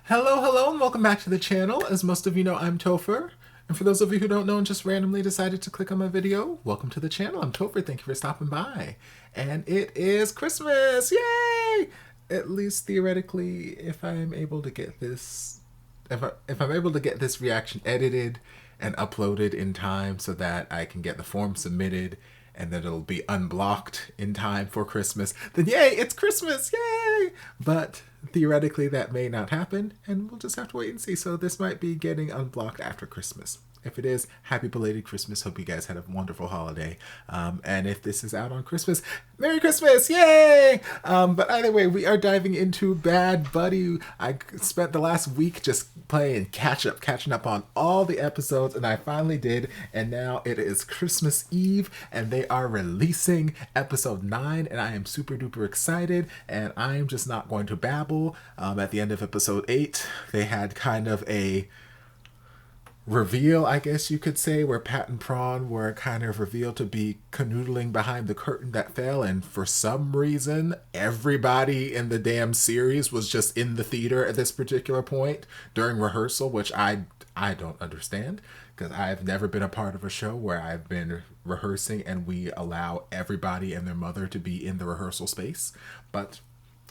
Hello, and welcome back to the channel. As most of you know, I'm Topher. And for those of you who don't know and just randomly decided to click on my video, welcome to the channel. I'm Topher. Thank you for stopping by. And it is Christmas! Yay! At least theoretically, if I'm able to get this... If I'm able to get this reaction edited and uploaded in time so that I can get the form submitted and then it'll be unblocked in time for Christmas, then yay, it's Christmas, yay! But theoretically that may not happen, and we'll just have to wait and see. So this might be getting unblocked after Christmas. If it is, happy belated Christmas. Hope you guys had a wonderful holiday. And if this is out on Christmas, Merry Christmas, yay! But either way, we are diving into Bad Buddy. I spent the last week just playing catching up on all the episodes, and I finally did. And now it is Christmas Eve, and they are releasing episode 9, and I am super duper excited. And I am just not going to babble. At the end of episode 8, they had kind of a reveal, I guess you could say, where Pat and Prawn were kind of revealed to be canoodling behind the curtain that fell, and for some reason everybody in the damn series was just in the theater at this particular point during rehearsal, which I don't understand, because I've never been a part of a show where I've been rehearsing and we allow everybody and their mother to be in the rehearsal space. But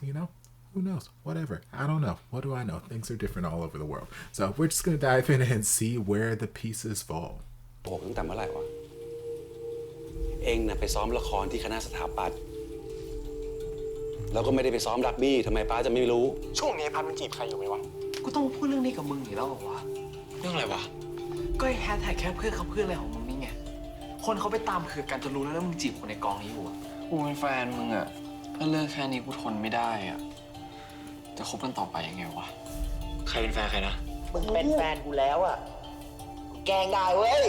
you know, who knows? Whatever. I don't know. What do I know? Things are different all over the world. So we're just going to dive in and see where the pieces fall. โอ้ตั้งแต่เมื่อไหร่วะเองน่ะไปซ้อมละครที่คณะสถาปัตย์แล้วก็ไม่ได้ไปซ้อมรักบี้ทำไมป้าจะไม่รู้ช่วงนี้พัดมันจีบใครอยู่ไหมวะกูต้องพูดเรื่องนี้กับมึงอีกแล้วเหรอวะเรื่องอะไรวะก็ไอ้แฮชแท็กแค่เพื่อนเขาเพื่อนอะไรของมึงนี่ไงคนเขาไปตามคือกันจนรู้แล้วว่ามึงจีบคนในกองนี้อยู่อะกูเป็นแฟนมึงอะถ้าเลิกแค่นี้กูทนไม่ได้อะจะคบกันต่อไปยังไงวะใครเป็นแฟนใครนะมึงเป็นแฟนกูแล้วอ่ะแกงได้เว้ย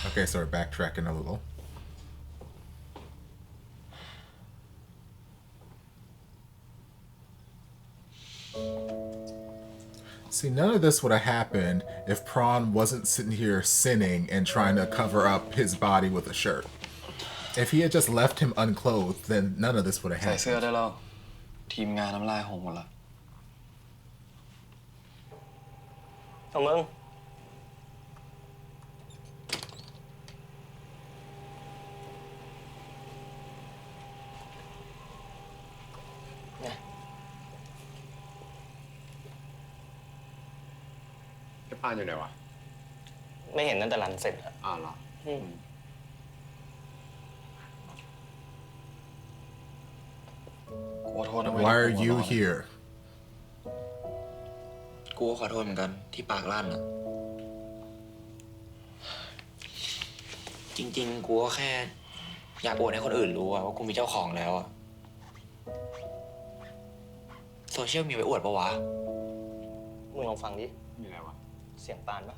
Okay, so we're backtracking a little. See, none of this would have happened if Prawn wasn't sitting here sinning and trying to cover up his body with a shirt. If he had just left him unclothed, then none of this would have happened. ใส่เสื้อได้แล้วทีมงานน้ำลายหงหมดละของมึงพานอยู่ไหนวะไม่เห็นตั้งแต่รันเสร็จอะเหรอ Why are you here กูก็ขอโทษเหมือนกันที่ปากลั่นอะจริงๆกูก็แค่อยากอวดให้คนอื่นรู้ว่ากูมีเจ้าของแล้วอะโซเชียลมีไว้อวดปะวะมึงลองฟังดิมีอะไรวะเสียงปานปะ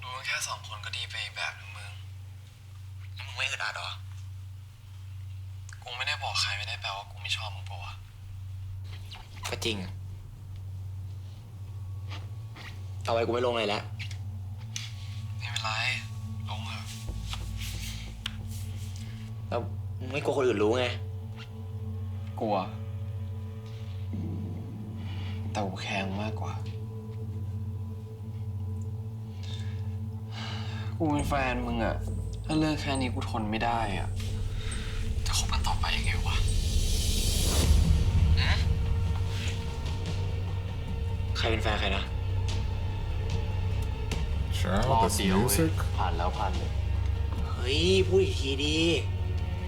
ดูแค่2 คนก็ดีไปแบบนึงมึงแล้วมึงไม่อึดอัดหรอกูไม่ได้บอกใครไม่ได้แปลว่ากูไม่ชอบมึงปะวะก็จริงเอาไว้กูไม่ลงเลยแล้วไม่เป็นไรลงเถอะแล้วมึงไม่กลัวคนอื่นรู้ไงกลัวแต่กูแคร์มากกว่ากูเป็นแฟนมึงอะถ้าเลิกแค่นี้กูทนไม่ได้อะจะคบกันต่อไปยังไงวะใครเป็นแฟนใครนะ Sure, this music. ผ่านแล้วผ่านเลยเฮ้ยพูดอีกทีดิ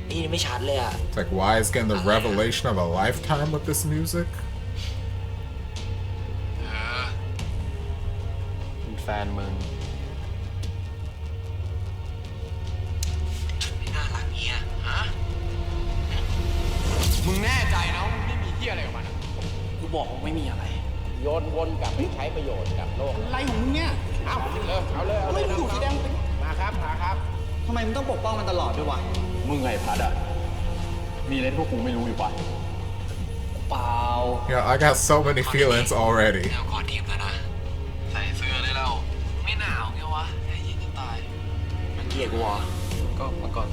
นี่ไม่ชัดเลยอะ It's like, why is getting the revelation of a lifetime with this music? เป็นแฟนมึงไม่น่ารักเงี้ยฮะมึงแน่ใจนะมึงไม่มีเหี้ยอะไรกับมันกูบอกว่าไม่มีอะไรโยนวนกลับไปใช้ประโยชน์กับโลกอะไรของมึงเนี่ยเอาเลยอยู่สีแดงมาครับทำไมมึงต้องปกป้องมันตลอดด้วยวะมึงไงพัดอ่ะมีเล่นพวกกูไม่รู้อยู่ปะเปล่า Yeah, I got so many feelings already. เดี๋ยวก่อนทีมแล้วนะใส่เสื้อได้แล้วไม่หนาวไงวะไอ้ยิงจะตายมันเกลียดกูเหรอก็มาก่อน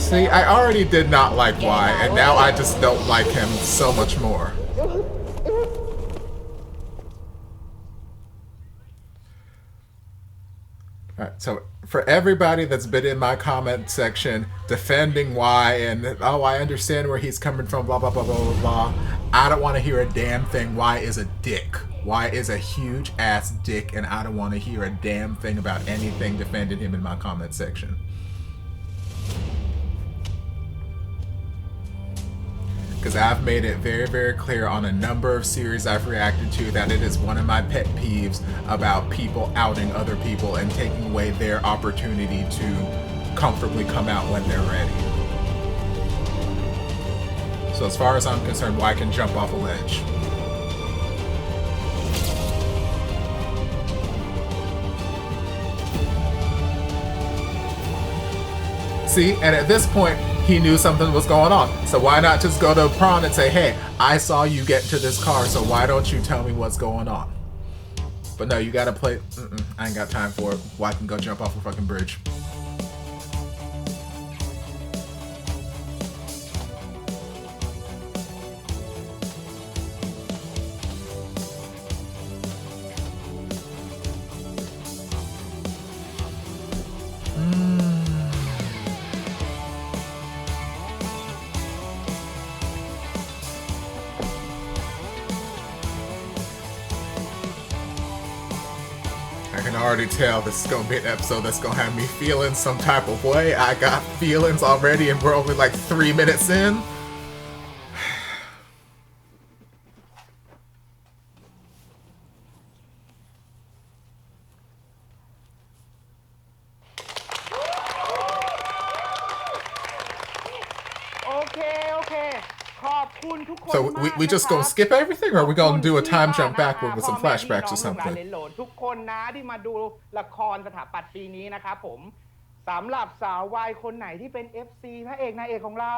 See, I already did not like Y, and now I just don't like him so much more. Alright, so for everybody that's been in my comment section defending Y and, oh, I understand where he's coming from, blah, blah, blah, blah, blah, blah, I don't want to hear a damn thing. Y is a dick. Y is a huge ass dick, and I don't want to hear a damn thing about anything defending him in my comment section. Because I've made it very, very clear on a number of series I've reacted to that it is one of my pet peeves about people outing other people and taking away their opportunity to comfortably come out when they're ready. So as far as I'm concerned, Y can jump off a ledge. See, and at this point, he knew something was going on. So why not just go to Prawn and say, hey, I saw you get into this car, so why don't you tell me what's going on? But no, you gotta play, I ain't got time for it. Why can go jump off a fucking bridge? I can already tell this is gonna be an episode that's gonna have me feeling some type of way. I got feelings already and we're only like 3 minutes in. So we just gonna skip everything, or are we gonna do a time jump backward with some flashbacks or something? ทุกคนนะที่มาดูละครสถาปัตย์ปีนี้นะครับผมสำหรับสาววายคนไหนที่เป็น FC พระเอกนางเอกของเรา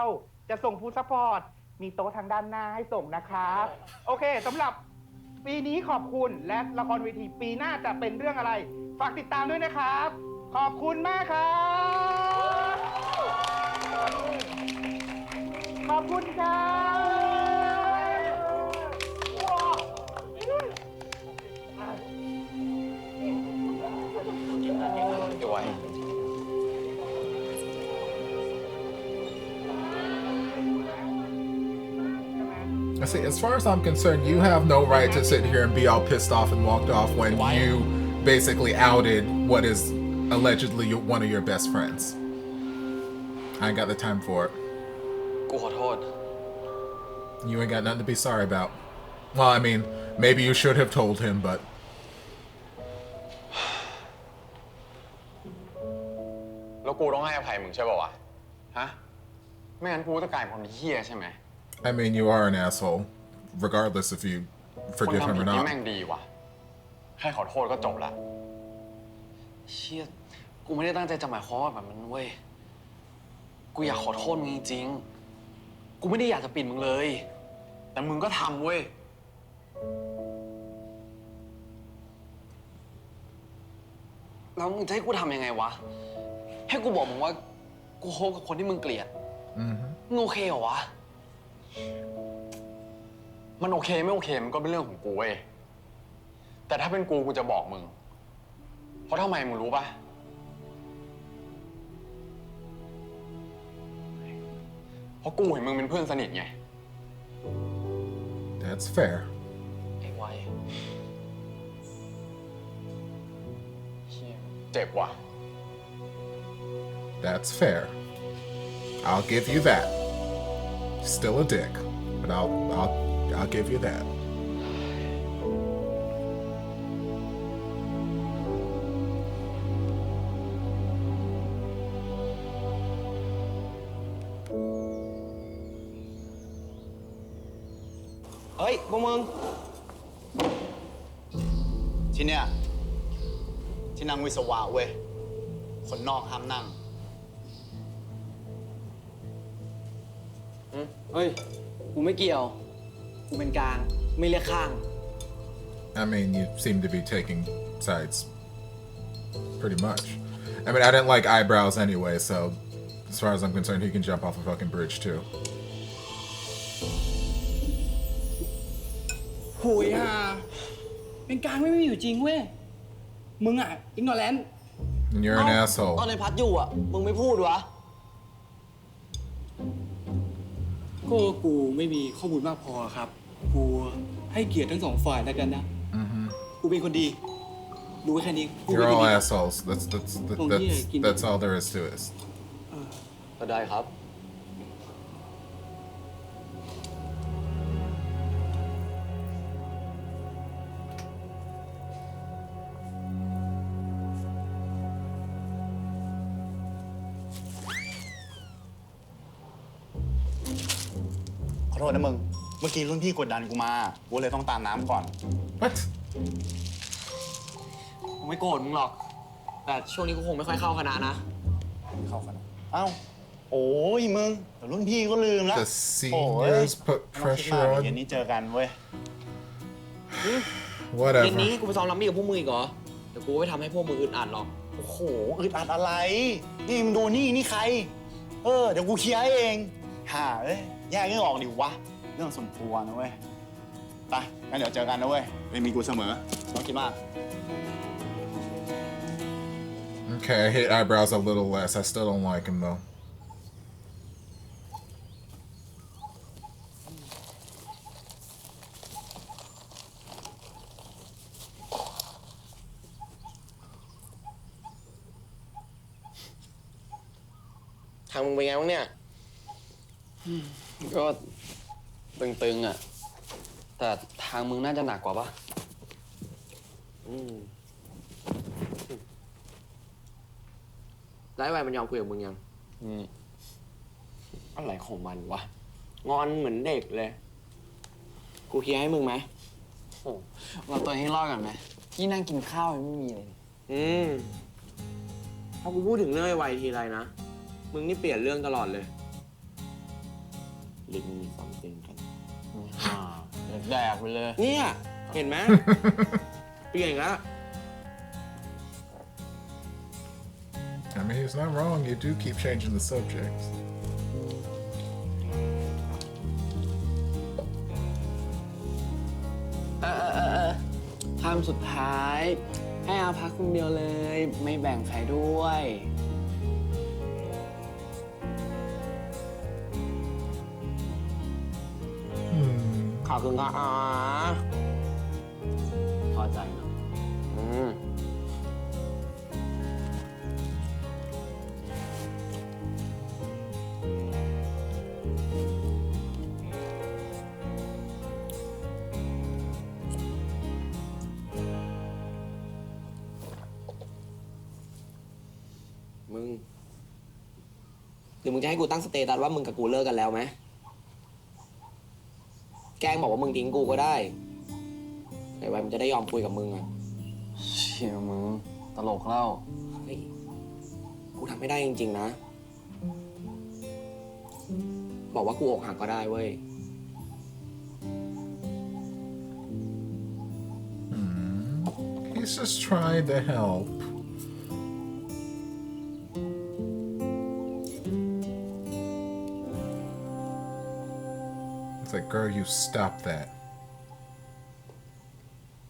จะส่งฟู้ดซัพพอร์ตมีโต๊ะทางด้านหน้าให้ส่งนะครับโอเคสำหรับปีนี้ขอบคุณและละครเวทีปีหน้าจะเป็นเรื่องอะไรฝากติดตามด้วยนะครับขอบคุณมากครับขอบคุณครับSee, as far as I'm concerned, you have no right to sit here and be all pissed off and walked off when you basically outed what is allegedly one of your best friends. I ain't got the time for it. กูขอโทษ You ain't got nothing to be sorry about. Well, I mean, maybe you should have told him, but... แล้วกูต้องให้อภัยมึงใช่ป่าวะฮะไม่งั้นกูจะกลายเป็นคนเหี้ยใช่ไหม I mean, you are an asshole, regardless if you forgive him or คนทำผิดนี่ not. แม่งดีว่ะแค่ขอโทษก็จบละ เชี่ยกูไม่ได้ตั้งใจจะหมายความว่าแบบนั้นเว้ยกูอยากขอโทษมึงจริงๆกูไม่ได้อยากจะปิดมึงเลยแต่มึงก็ทำเว้ยแล้วมึงจะให้กูทำยังไงวะให้กูบอกมึงว่ากูคบกับคนที่มึงเกลียดมึงโอเคเหรอวะมันโอเคไม่โอเคมันก็เป็นเรื่องของกูเว้ยแต่ถ้าเป็นกูจะบอกมึงเพราะทำไมมึงรู้ป่ะเพราะกูเห็นมึงเป็นเพื่อนสนิทไง That's fair. ไอ้ไว้ เจ็บว่ะ That's fair. I'll give you that. Still a dick, but I'll give you that. Ê, bông ơn. Chị nè, ที่นั่งวิศวะเว้ยคนนอกห้ามนั่ง เฮ้ย กูไม่เกี่ยว กูเป็นกลาง ไม่เลือกข้าง I mean, you seem to be taking sides pretty much. I mean, I didn't like eyebrows anyway, so as far as I'm concerned, he can jump off a fucking bridge too. โหยฮะเป็นกลางไม่มีอยู่จริงเว้ย มึงอ่ะอิกนอแลนด์ And you're an asshole. ตอนในพัดอยู่อ่ะ มึงไม่พูดวะ ก็กูไม่มีข้อมูลมากพอครับ กูให้เกียรติทั้งสองฝ่ายแล้วกันนะ กูเป็นคนดี ดูไว้แค่นี้ กูเป็น You're คน all ดี assholes. That's all there is to it. ก็ได้ครับ ขอโทษนะมึง เมื่อกี้รุ่นพี่กดดันกูมา กูเลยต้องตามน้ำก่อน What? กูไม่โกรธมึงหรอก แต่ช่วงนี้กูคงไม่ค่อยเข้าคณะนะ เข้ากันเอ้า โอ้ยมึงแต่รุ่นพี่ก็ลืมแล้ว The seniors put ไม่ต้องคิดมาก pressure เย็น on. นี้เจอกันเว้ย เย็น Whatever. นี้กูไปซ้อมรัมมี่กับพวกมึงอีกเหรอ เดี๋ยวกูไม่ทำให้พวกมึงอึดอัดหรอก โอ้โหอึดอัดอะไร นี่มึงดูนี่ใคร เดี๋ยวกูเคลียร์ให้เองฮ่าเอ้ยแยกไม่ออกดิวะ เรื่องส่วนตัวนะเว้ย ไป งั้นเดี๋ยวเจอกันนะเว้ยยังมีกูเสมอไม่ต้องคิดมาก Okay, I hate eyebrows a little less. I still don't like him though. ทางมึงเป็นไงบ้างเนี่ย ก็ตึงๆอ่ะ แต่ทางมึงน่าจะหนักกว่าปะ แล้วไอ้ไวมันยอมคุยกับมึงยัง อะไรของมันวะ งอนเหมือนเด็กเลย กูเคลียร์ให้มึงไหม โอ้เราตัวให้รอดก่อนไหมที่นั่งกินข้าวยังไม่มีเลย พอกูพูดถึงเรื่องไอ้ไวทีไรนะ มึงนี่เปลี่ยนเรื่องตลอดเลยลิงมีความเป็นกัน แดกไปเลย เนี่ย เห็นไหม เปลี่ยนอีกแล้ว I mean, he's not wrong. You do keep changing the subjects. ทำสุดท้าย ให้อาพักคนเดียวเลย ไม่แบ่งใครด้วย ขอบคุณครับอ๋อ พอใจเนาะ มึง หรือมึงจะให้กูตั้งสเตตัสว่ามึงกับกูเลิกกันแล้วไหม แกล้งบอกว่ามึงทิ้งกูก็ได้ไอ้ไว้มันจะได้ยอมคุยกับมึงอะ เชี่ยมึงตลกเล่า เฮ้ยกูทำไม่ได้จริงๆนะ บอกว่ากูอกหักก็ได้เว้ย He's just trying to help. It's like, girl, you stop that.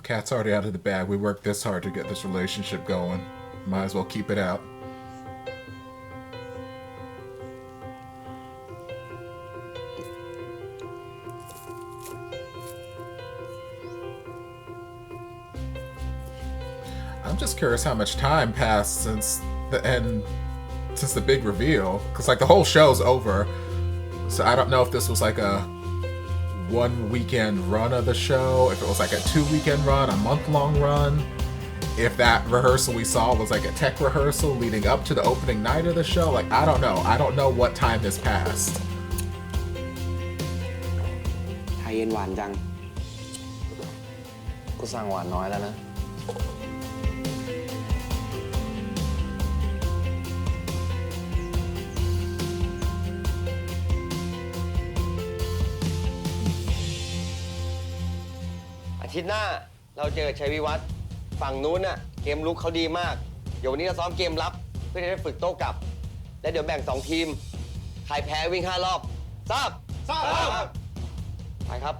Cat's already out of the bag. We worked this hard to get this relationship going. Might as well keep it out. I'm just curious how much time passed since the big reveal, because like the whole show's over, so I don't know if this was like a 1 weekend run of the show, if it was like a 2 weekend run, a month-long run, if that rehearsal we saw was like a tech rehearsal leading up to the opening night of the show. Like, I don't know what time has passed. ไทยเย็นหวานจัง กูสั่งหวานน้อยแล้วนะ ทิตย์หน้าเราเจอชัยวิวัฒน์ฝั่งนู้นน่ะเกมลุกเขาดีมากเดี๋ยววันนี้เราซ้อมเกมรับเพื่อจะได้ฝึกโต้กลับและเดี๋ยวแบ่ง2ทีมใครแพ้วิ่ง5 รอบทราบไปครับ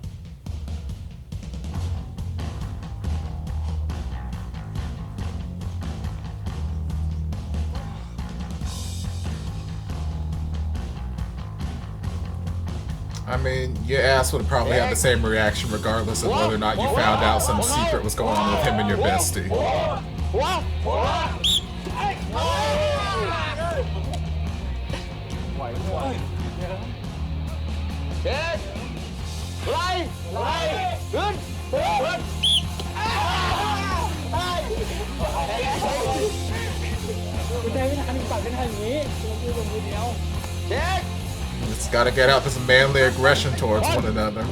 I mean, your ass would probably have the same reaction regardless of whether or not you found out some secret was going on with him and your bestie. Just gotta get out this manly aggression towards one another.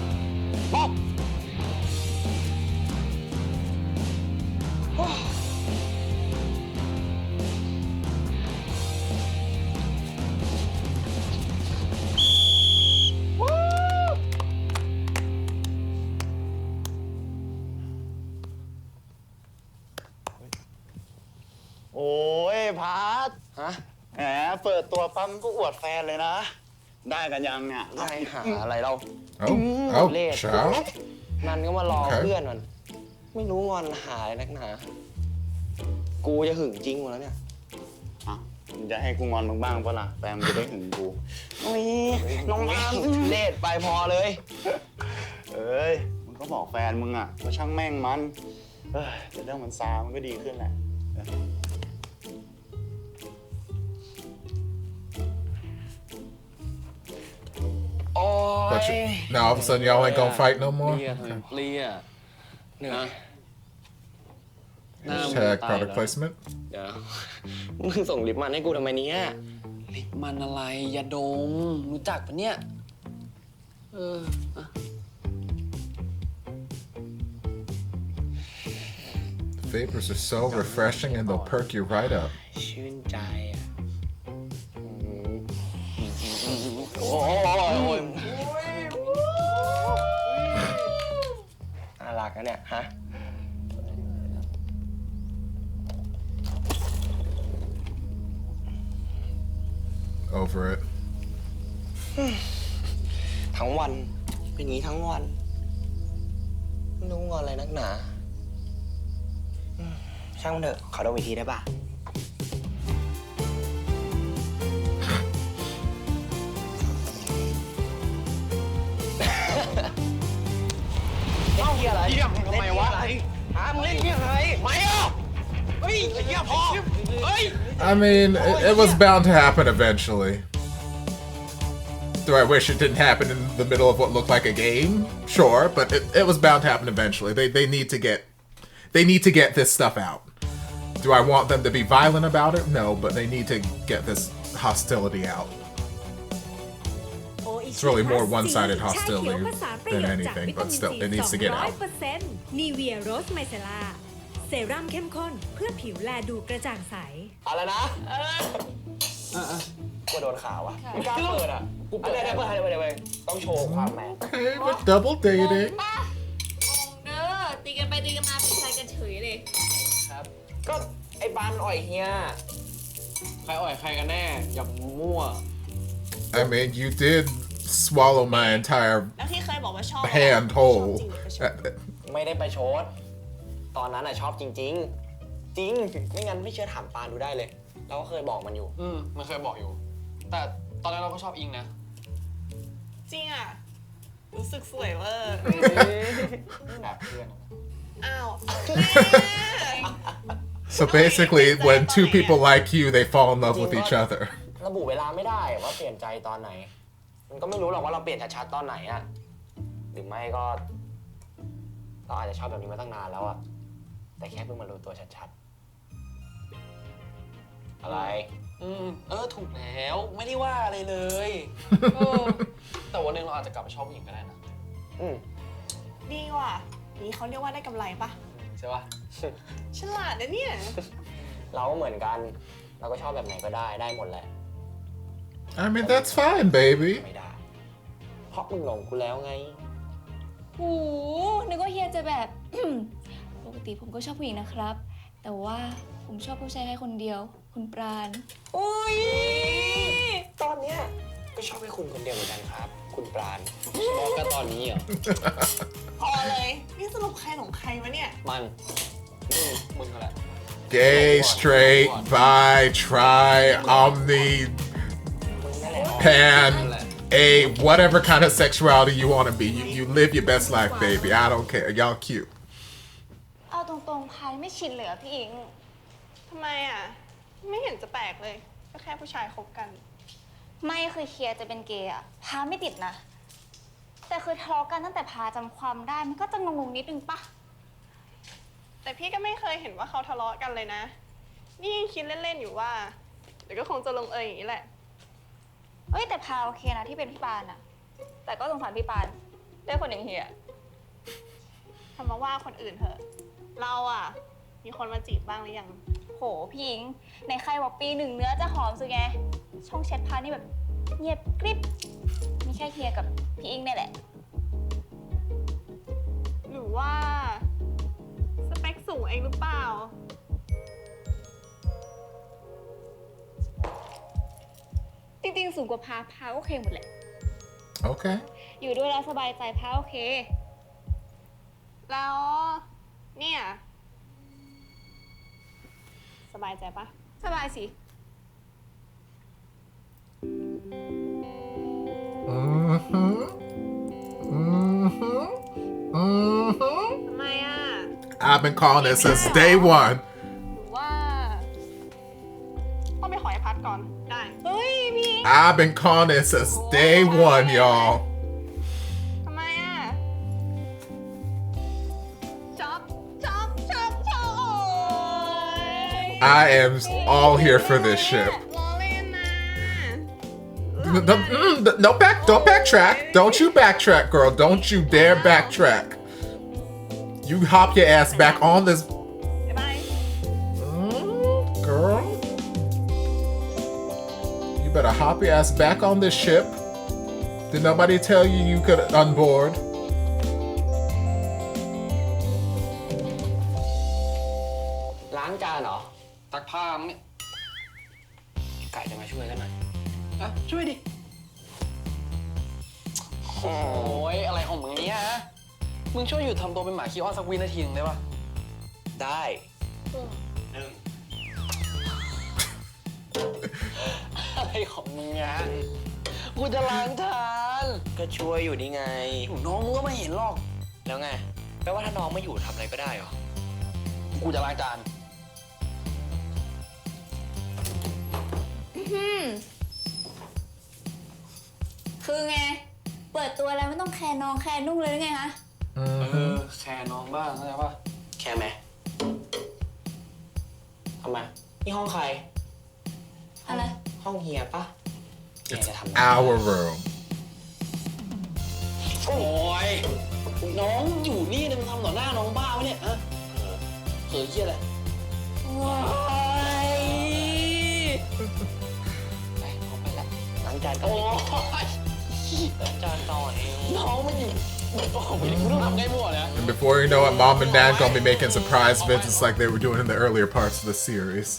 Ôi, Phát. Hả? แหมเปิดตัวปั๊มก็อวดแฟนเลยนะ ได้กันยังเนี่ย ได้หาอะไรเรา Oh, เลด child. มันก็มารอ Okay. เพื่อนมันไม่รู้งอนหายนักหนากูจะหึงจริงหมดแล้วเนี่ย อ่ะมึงจะให้กูงอนมึงบ้างปะล่ะแฟนมึงจะได้หึงกู โอ้ยน้องอาร์มเลดไปพอเลย เอ้ยมึงก็บอกแฟนมึงอ่ะว่าช่างแม่งมันเดี๋ยวเรื่องมันซามันก็ดีขึ้นแหละ But now all of a sudden y'all ain't gonna fight no more? เปลี่ยเหนื่อยหน้ามึง Hashtag ตาย product แล้ว placement. เดี๋ยวมึงส่งลิปมันให้กูทำไมเนี่ย ลิปมันอะไรยาดมรู้จักปะเนี่ยอะ Vapors are so refreshing and they'll perk you right up. ชื่นใจอ่ะ โอ้ย น่ารักนะเนี่ยฮะ Over it. ทั้งวันเป็นอย่างนี้ทั้งวันไม่รู้งอนอะไรนักหนาช่างมันเถอะขอดูอีกทีได้ป่ะ เล่นเหี้ยอะไรเหี้ยมึงทำไมวะหามึงเล่นเหี้ยอะไรไม่อ่ะเฮ้ยไอ้เหี้ยพอเฮ้ย I mean, it was bound to happen eventually. Do I wish it didn't happen in the middle of what looked like a game? Sure, but it was bound to happen eventually. They need to get this stuff out. Do I want them to be violent about it? No, but they need to get this hostility out. It's really more one-sided hostility than anything, but still, it needs to get out. นีเวียโรสไมเซล่าเซรั่มเข้มข้นเพื่อผิวแลดูกระจ่างใส อะไรนะกูโดนข่าวอ่ะไม่กล้าเปิดอ่ะกูเปิดได้เปิดต้องโชว์ความแมน Okay, we're double dating. เด้อตีกันไปตีกันมาเป็นชายกันเฉยเลย ครับก็ไอ้บานอ่อยเฮีย ใครอ่อยใครกันแน่อย่ามั่ว I mean, you did swallow my entire แล้วที่เคยบอกว่าชอบ hand whole. ไม่ได้ไปโชดตอนนั้นอ่ะชอบจริงจริงไม่งั้นไม่เชื่อถามปานดูได้เลยเราก็เคยบอกมันอยู่มันเคยบอกอยู่ แต่ตอนนั้นเราก็ชอบอิงนะ จริงอ่ะรู้สึกสวยเวอร์ แบบเพื่อน อ้าว So basically, when two people like you, they fall in love with each other. ระบุเวลาไม่ได้ว่าเปลี่ยนใจตอนไหนมันก็ไม่รู้หรอกว่าเราเปลี่ยนชัดๆตอนไหนอ่ะหรือไม่ก็เราอาจจะชอบแบบนี้มาตั้งนานแล้วอ่ะแต่แค่เพิ่งมารู้ตัวชัดๆอะไรถูกแล้วไม่ได้ว่าอะไรเลยแต่วันหนึงเราอาจจะกลับมาชอบผู้หญิงก็ได้นะดีว่ะนี่เขาเรียกว่าได้กำไรปะ ใช่ปะ ฉลาดนะเนี่ย เราก็เหมือนกันเราก็ชอบแบบไหนก็ได้หมดแหละ I mean, that's fine, baby. ไม่ได้เพราะมึงหลงกูแล้วไง หูนึกว่าเฮียจะแบบ ปกติผมก็ชอบผู้หญิงนะครับ แต่ว่าผมชอบผู้ชายแค่คนเดียว คุณปราณ อุ้ยตอนเนี้ยก็ชอบให้คุณคนเดียวเหมือนกันครับ คุณปราณชอบก็ตอนนี้เหรอ พอเลย นี่สรุปใครของใครวะเนี่ย มันมึงก็แหละ Gay, straight, bi, tri, omni, pan, a whatever kind of sexuality you want to be. You live your best life, baby. I don't care. Y'all cute. เอาตรงๆพายไม่ชินเลยอะพี่อิง ทำไมอ่ะ ไม่เห็นจะแปลกเลย ก็แค่ผู้ชายคบกัน ไม่คือเคลียร์จะเป็นเกย์อะพาไม่ติดนะ แต่คือทะเลาะกันตั้งแต่พาจำความได้มันก็จะงงๆนิดนึงปะ แต่พี่ก็ไม่เคยเห็นว่าเขาทะเลาะกันเลยนะ นี่ยังคิดเล่นๆอยู่ว่า เดี๋ยวก็คงจะลงเอยอย่างนี้แหละ เอ้ยแต่พาโอเคนะที่เป็นพี่ปานอะแต่ก็สงสารพี่ปานได้คนอย่างเฮีย ทำมาว่าคนอื่นเถอะ เราอ่ะ มีคนมาจีบบ้างหรือยัง โหพี่อิงในใครบอกปีหนึ่งเนื้อจะหอมสุดไงช่องแชทพานี่แบบเงียบกริบมีแค่เฮียกับพี่อิงนี่แหละ หรือว่าสเปคสูงเองหรือเปล่า จริงๆสูงกว่าพาโอเคหมดแหละ Okay. อยู่ด้วยแล้วสบายใจพาโอเค แล้วเนี่ย สบายใจปะ สบายสิ ทำไมอ่ะ I've been calling it since day one. หรือว่าต้องไปขอไอ้พัดก่อน ได้ เฮ้ยพี่ I've been calling it since day one, y'all. ทำไมอ่ะชอบ I am all here for this ship. ล้อเล่นนะ Don't backtrack. Don't you backtrack, girl. Don't you dare backtrack. You hop your ass back on this. บ๊ายบาย Girl. You better hop your ass back on this ship. Did nobody tell you you could unboard? ล้างจานเหรอ ตักผ้ามั้งเนี่ย ไก่จะมาช่วยกันหน่อย อ่ะช่วยดิ โอ้ยอะไรของมึงเนี่ยฮะ มึงช่วยหยุดทำตัวเป็นหมาขี้อ้อนสักวินาทีหนึงได้ปะ ได้1 อะไรของมึงอะกูจะล้างจาน ก็ช่วยอยู่นี่ไง น้องมึงก็ไม่เห็นหรอก แล้วไง แปลว่าถ้าน้องไม่อยู่ทำอะไรก็ได้เหรอ กูจะล้างจาน คือไง เปิดตัวแล้วไม่ต้องแคร์น้องแคร์นุ่งเลยหรือไงคะ แคร์น้องบ้างเข้าใจปะ แค่ไหมทำไมนี่ห้องใคร อะไร ห้องเฮียปะ It's our room. โอ้ยน้องอยู่นี่เนี่ยมึงทำต่อหน้าน้องบ้าวะเนี่ยอะเผยเหี้ยอะไร ว้าย ไปเอาไปละล้างจานก็ โอ้ ได้ ย ล้างจานต่อเอง น้องมันอยู่โอ้โหกูต้องทำไงมั่วเนี่ย And before you know it, Mom and Dad gonna be making surprise visits like they were doing in the earlier parts of the series.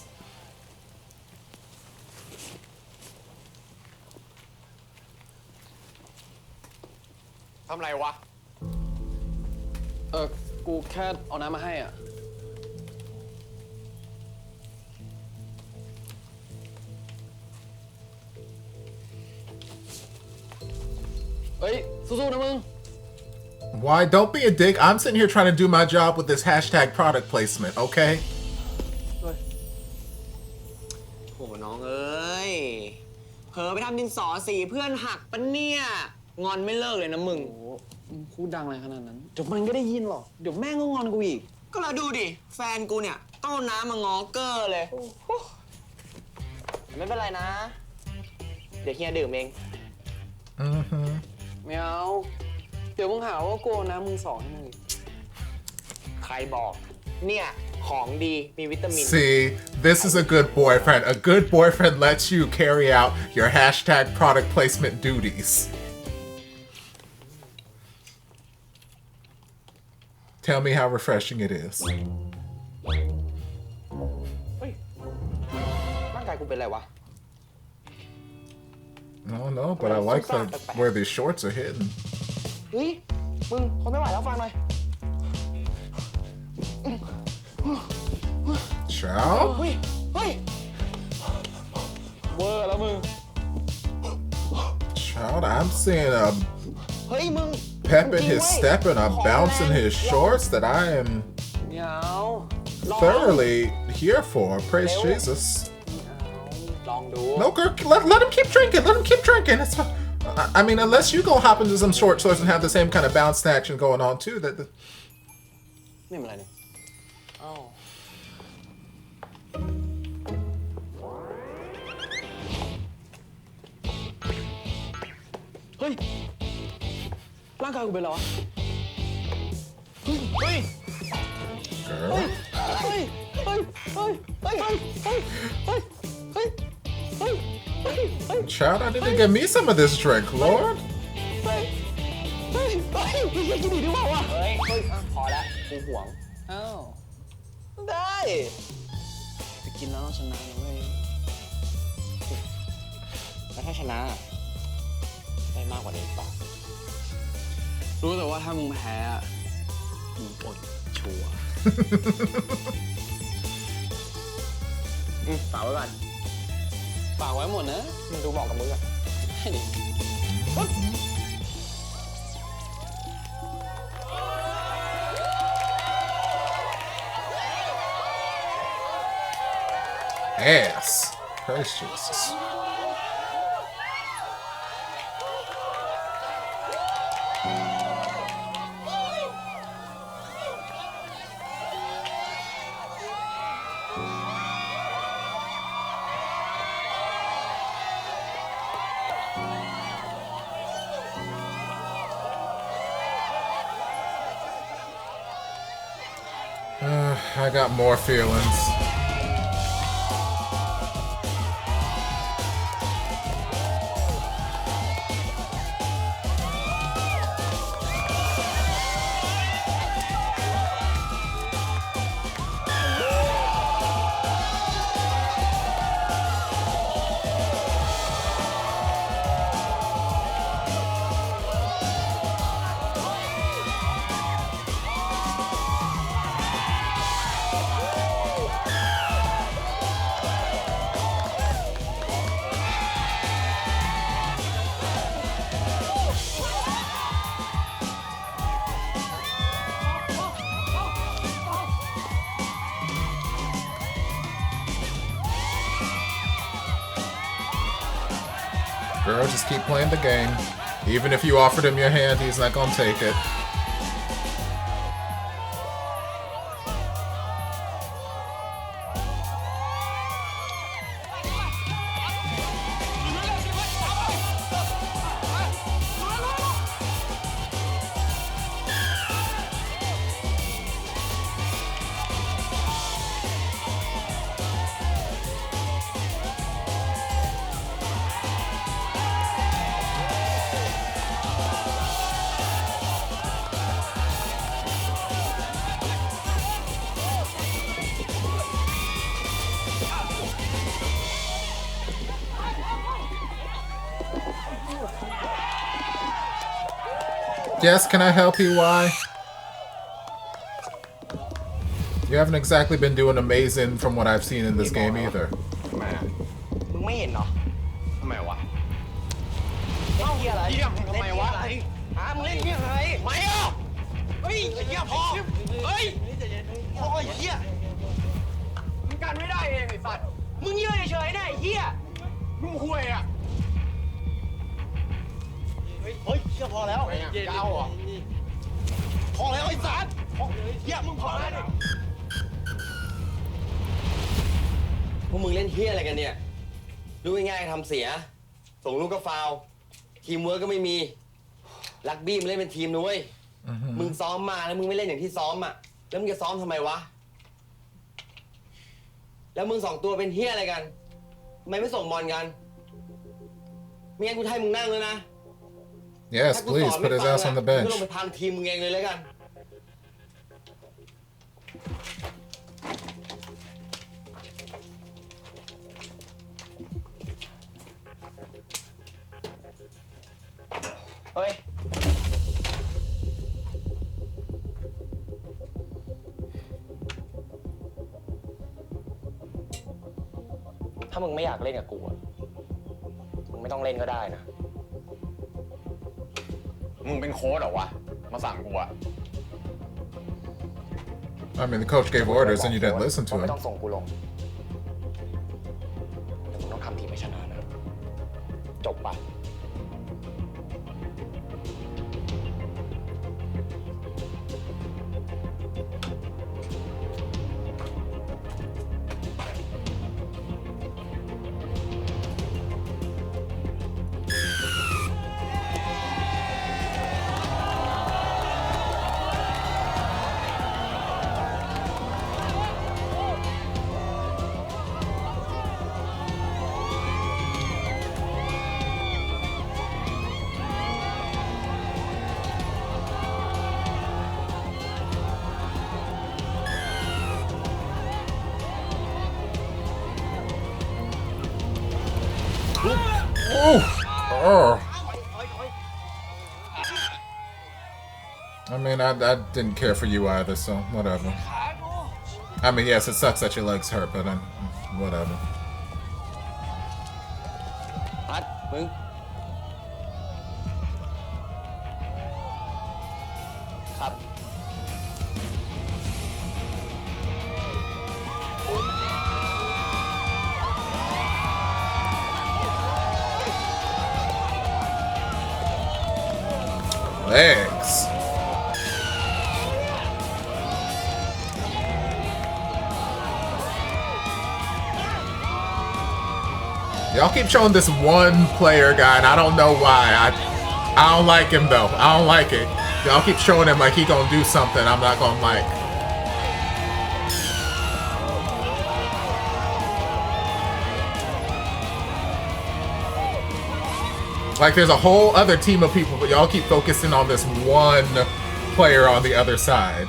ทำไรวะ กูแค่เอาน้ำมาให้อ่ะ เฮ้ย สู้ๆนะมึง Why? Don't be a dick. I'm sitting here trying to do my job with this hashtag product placement, okay? โหน้องเอ้ย เผลอไปทำดินสอสีเพื่อนหักปะเนี่ย งอนไม่เลิกเลยนะมึง โอ้มึงพูดดังอะไรขนาดนั้น เดี๋ยวมันก็ได้ยินหรอก เดี๋ยวแม่งก็งอนกูอีก ก็เราดูดิ แฟนกูเนี่ยต้องเอาน้ำมางอเกอร์เลย ไม่เป็นไรนะ เดี๋ยวเฮียดื่มเอง ไม่เอา เดี๋ยวมึงหาว่ากูเอาน้ำมึงสองให้มึงอีก ใครบอก เนี่ย ของดีมีวิตามิน See, this is a good boyfriend. A good boyfriend lets you carry out your hashtag product placement duties. Tell me how refreshing it is. เฮ้ย ร่างกายกูเป็นไรวะ No, but I like where these shorts are hidden. เฮ้ย มึงทนไม่ไหวแล้วฟังหน่อย Child? เฮ้ย เฮ้ย เวอร์แล้วมึง Child, I'm seeing a เฮ้ย มึง pep in his step and a bounce in his shorts that I am เดี๋ยว thoroughly here for. Praise Jesus. ลองดู No, Kirk, let him keep drinking. Let him keep drinking. It's fine. I mean, unless you go hop into some short shorts and have the same kind of bounce action going on too. That. นี่มันอะไรเนี่ยอ้าวเฮ้ย ร่างกายกูเป็นไรวะ เฮ้ย เฮ้ย Girl. เฮ้ย เฮ้ย เฮ้ย เฮ้ย เฮ้ย เฮ้ย เฮ้ย เฮ้ย เฮ้ย เฮ้ย เฮ้ย Child, I need to get me some of this drink, Lord. เฮ้ย เฮ้ย เฮ้ยพี่กินดีดีกว่าวะเฮ้ย เฮ้ย พอแล้วกูหวง อ้าว ได้จะกินแล้วต้องชนะนะเว้ย แล้วถ้าชนะได้มากกว่านี้เปล่า รู้แต่ว่าถ้ามึงแพ้อะมึงอดชัวร์ ฝากไว้ก่อน ฝากไว้หมดนะ มันดูเหมาะกับมึงอะ ให้ดิ Ass. Praise Jesus. I got more feelings. Girl, just keep playing the game. Even if you offered him your hand, he's not gonna take it. Yes, can I help you? Why? You haven't exactly been doing amazing from what I've seen in this game either. มึงไม่เห็นเหรอ ทำไมวะ เล่นเหี้ยอะไร เหี้ยมึงทำไมวะ หามึงเล่นเหี้ยอะไร ไม่อ่ะเฮ้ยไอ้เหี้ยพอเฮ้ยพอไอ้เหี้ยมึงกันไม่ได้เองไอ้สัตว์ มึงยืนเฉยๆนะไอ้เหี้ย มึงห่วยอ่ะ เฮ้ยเชื่อพอแล้ว จะเอาเหรอ พอแล้วไอ้สัตว์เหี้ยมึงพอแล้ว พวกมึงเล่นเฮี้ยอะไรกันเนี่ยรู้ง่ายๆทำเสีย ส่งลูกก็ฟาวล์ทีมเวิร์กก็ไม่มี รักบี้มันเล่นเป็นทีมนะเว้ย มึงซ้อมมาแล้วมึงไม่เล่นอย่างที่ซ้อมอ่ะ แล้วมึงจะซ้อมทำไมวะ แล้วมึงสองตัวเป็นเฮี้ยอะไรกันทำไมไม่ส่งบอลกันไม่งั้นกูให้มึงนั่งเลยนะ Yes, please put his ass on the มึง bench. ก็ลงไปพังทีมมึงเองเลยแล้วกัน ถ้ามึงไม่อยากเล่นกับกูอะมึงไม่ต้องเล่นก็ได้นะ มึงเป็นโค้ชเหรอวะ มาสั่งกูอะ I mean, the coach gave orders and you didn't listen to ไม่ him. ต้องส่งกูลงแต่มึงต้องทำทีมให้ชนะนะ จบปะ Oh. I mean, I didn't care for you either, so whatever. I mean, yes, it sucks that your legs hurt, but whatever. พัดมึง ครับ Legs. Y'all keep showing this one player guy, and I don't know why. I don't like him though. I don't like it. Y'all keep showing him like he gonna do something I'm not gonna like. Like there's a whole other team of people, but y'all keep focusing on this one player on the other side.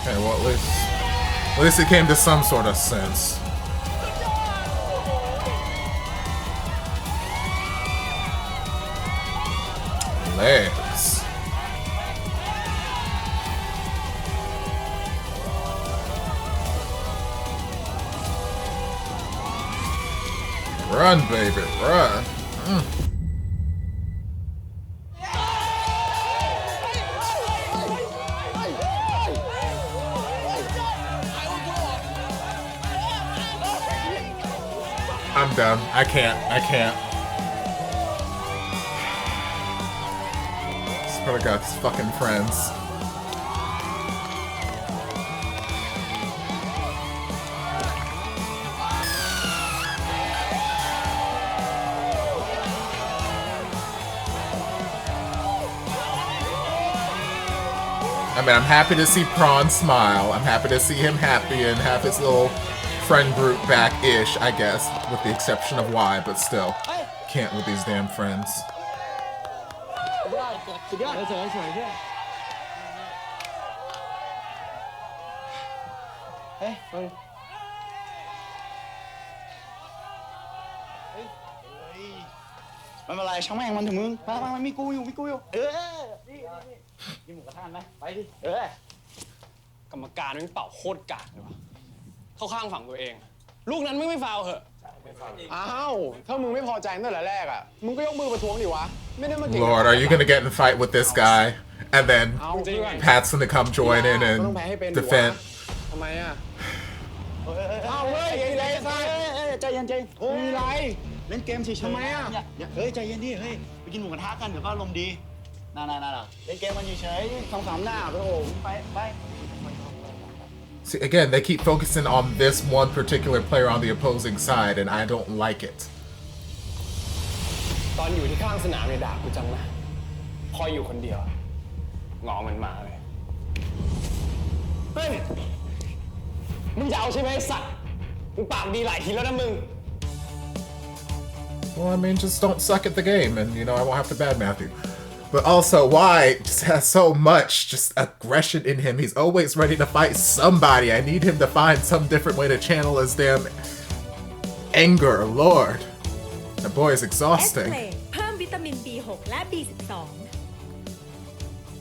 Okay, well at least it came to some sort of sense. Legs. Run, baby, run. I'm done. I can't. Swear to God, these fucking friends. I mean, I'm happy to see Prawn smile. I'm happy to see him happy and have his little friend group back-ish, I guess, with the exception of Y, but still. Can't with these damn friends. Hey, ไม่เป็นไรช่างแม่งมันถึงมึงมามีกูอยู่นี่กินหมูกระทะไหมไปดิกรรมการไม่เป่าโคตรกากเลยวะเข้าข้างฝั่งตัวเอง ลูกนั้นไม่ฟาวเหอะ อ้าวถ้ามึงไม่พอใจตั้งแต่แรกอ่ะมึงก็ยกมือประท้วงดิวะไม่ได้มาเก่ง Lord, are you gonna get in a fight with this guy and then Pat's gonna come join in and defend? ทำไมอ่ะ เอาเว้ยใจเย็นมีไรเล่นเกมเฉยๆทำไมอ่ะเฮ้ยใจเย็นดิเฮ้ยไปกินหมูกระทะกันเดี๋ยวก็อารมณ์ดีน่าเล่นเกมมันเฉยๆ2-3หน้าโอ้โหไป See, again, they keep focusing on this one particular player on the opposing side, and I don't like it. ตอนอยู่ที่ข้างสนามเนี่ยด่ากูจังนะพออยู่คนเดียวงอมันมาเลย เฮ้ย มึงจะเอาใช่ไหมไอ้สัตว์ มึงปากดีหลายทีแล้วนะมึง Well, I mean, just don't suck at the game, and I won't have to badmouth you. But also, why just has so much just aggression in him. He's always ready to fight somebody. I need him to find some different way to channel his damn anger. Lord, that boy is exhausting. เพิ่มวิตามิน B6 และ B12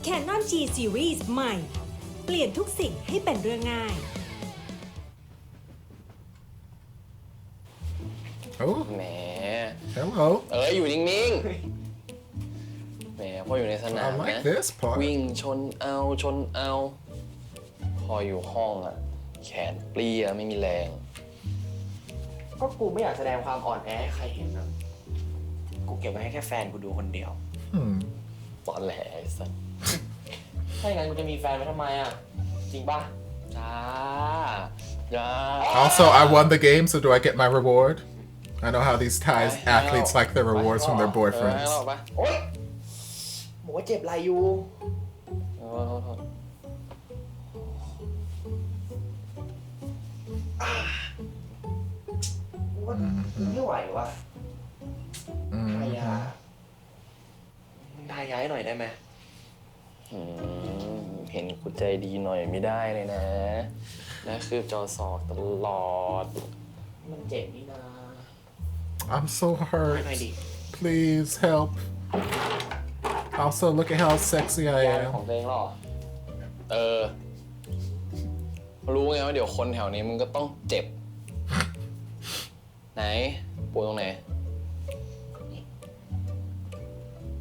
Canon G Series ใหม่ เปลี่ยนทุกสิ่งให้เป็นเรื่องง่าย Oh, แหม hello. อยู่นิ่งๆ แหมพออยู่ในสนาม I like นะ this part. วิ่งชนเอา พออยู่ห้องอะแขนเปรี้ยไม่มีแรง ก็กูไม่อยากแสดงความอ่อนแอให้ใครเห็นนะ กูเก็บไว้ให้แค่แฟนกูดูคนเดียว ตอนแหลไอ้สัส ถ้าอย่างนั้นกูจะมีแฟนไว้ทำไมอ่ะ จริงป่ะ จ้า Also, I won the game, so do I get my reward? I know how these Thai athletes like their rewards from their boyfriends. โอ๊ยบอกว่าเจ็บไหล่อยู่ โทษ กูว่าไม่ไหวว่ะทายามึงทายาให้หน่อยได้ไหม เห็นกูใจดีหน่อยไม่ได้เลยนะคือจอสอกตลอด มันเจ็บนี่นา I'm so hurt. Please help. Also, look at how sexy I ของ am. ตัวเองหรอ รู้ไงว่าเดี๋ยวคนแถวนี้มึงก็ต้องเจ็บ ไหนปวดตรงไหน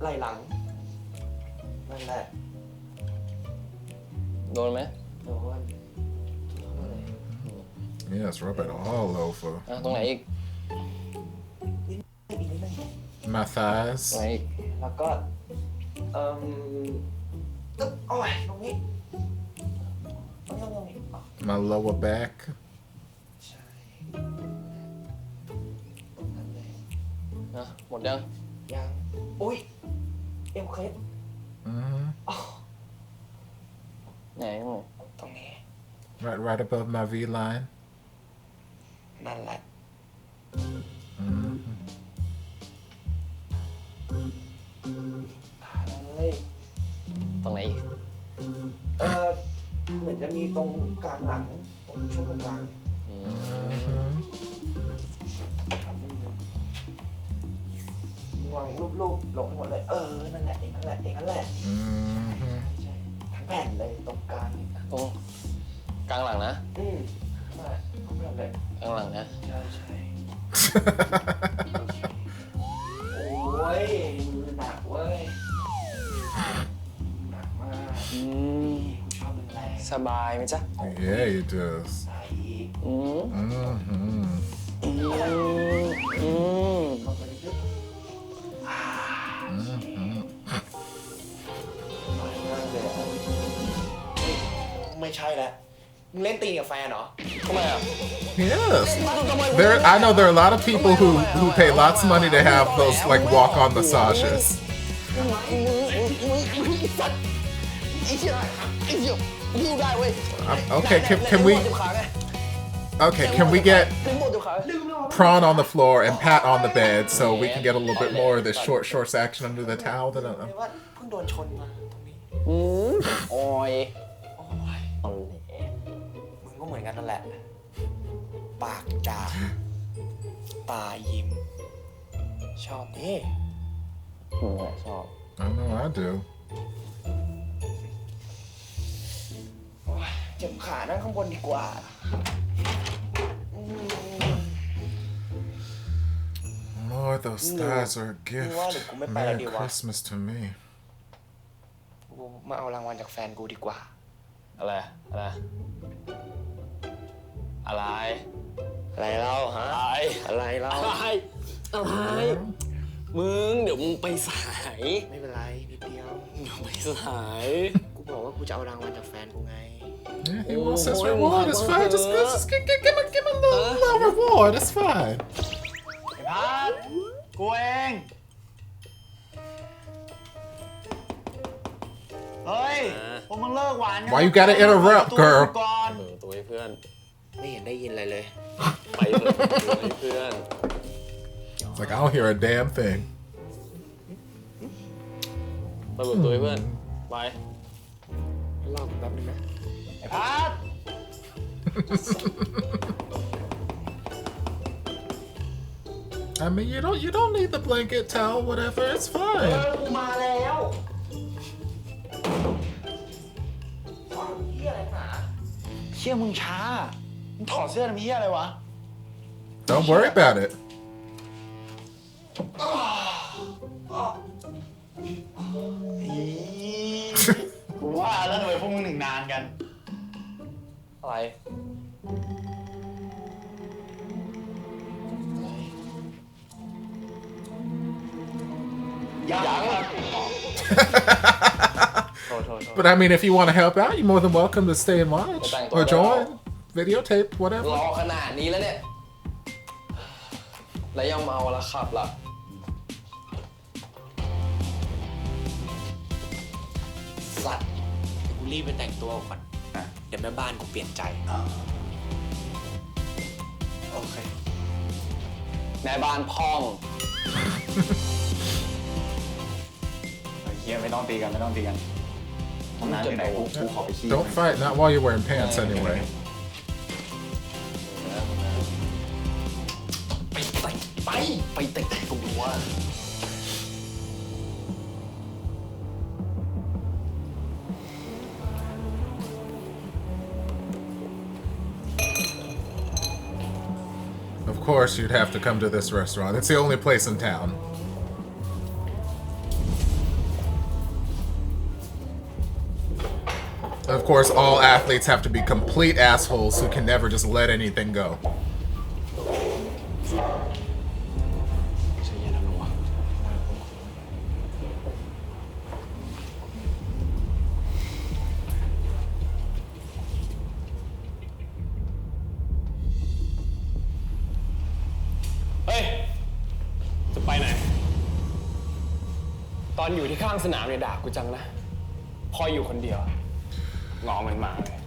ไหล่หลัง นั่นแหละ โดนไหม โดน Yes, rub it all over. ตรงไหนอีก My thighs. ตรงไหนอีก แล้วก็โอ้ยตรงนี้ตรงนี้ My lower back. ใช่ หมดยัง ยังอุ้ยเอวเคล็ด ไหน ตรงนี้ Right above my V line. นั่นแหละ ตรงไหนอีก เหมือนจะมีตรงกลางหลังตรงช่วงกลางวางรูปลงหมดเลยนั่นแหละเองนั่นแหละใช่ทั้งแผ่นเลยตรงกลาง ตรงกลางหลังนะ นั่นแหละทั้งแผ่นเลย กลางหลังนะ ใช่โอ้ยมือหนักเว้ยหนักมากกูชอบมันแรง สบายไหมจ๊ะ Yeah, he does. ใส่ ไม่ใช่แล้วมึงเล่นตีกับแฟนเหรอ ทำไมอ่ะ Yes. I know there are a lot of people who pay lots of money to have those like walk-on massages. Okay, can we get prawn on the floor and pat on the bed so we can get a little bit more of this shorts action under the towel? เพิ่งโดนชนมาตรงนี้ โอ้ย มึงก็เหมือนกันนั่นแหละ ปากจ่าตายิ้ม ชอบดิ มึงอะชอบ I know I do. เจ็บขานั่งข้างบนดีกว่า Lord, those thighs are a gift. ว่าหรือกูไม่ไปแล้ว Merry ดีวะ Christmas to me. กูมาเอารางวัลจากแฟนกูดีกว่า อะไรอะไรเล่าฮะอะไรเล่าอะไรมึงเดี๋ยวมึงไปสาย ไม่เป็นไรนิดเดียว เดี๋ยวไปสาย กูบอกว่ากูจะเอารางวัลจากแฟนกูไง Yeah, he wants his reward. It's fine. Just give him a little reward. It's fine. ไอ้พัดกูเอง เฮ้ย ผมมึงเลิกหวาน Why you gotta interrupt, girl? ตัวให้เพื่อน ไม่เห็นได้ยินอะไรเลย ไปเถอะตัวให้เพื่อน It's like I don't hear a damn thing. ไปเปิดตัวให้เพื่อนไป รอแป๊บนึงนะ ไอ้พัด I mean, you don't need the blanket, towel, whatever. It's fine. กูมาแล้วเฮียมึงช้ามึงถอดเสื้อทำเฮียอะไรวะ Don't worry about it. กูว่าแล้วทำไมพวกมึงถึงนานกัน อะไร But I mean, if you want to help out, you're more than welcome to stay and watch or join, videotape, whatever. รอขนาดนี้แล้วเนี่ย แล้วยังเมาแล้วขับล่ะ สัตว์กูรีบไปแต่งตัวก่อน เดี๋ยวแม่บ้านกูเปลี่ยนใจ โอเคแม่บ้านพ่อง เฮียไม่ต้องตีกันไม่ต้องตีกันห้องน้ำอยู่ไหนกูขอไปขี้ Don't fight, not while you're wearing pants anyway. ไปแต่งตัว Of course, you'd have to come to this restaurant. It's the only place in town. Of course, all athletes have to be complete assholes who can never just let anything go. เฮ้ย จะไปไหน ตอนอยู่ที่ข้างสนามเนี่ยด่ากูจังนะ พออยู่คนเดียวงอมันหมาเลย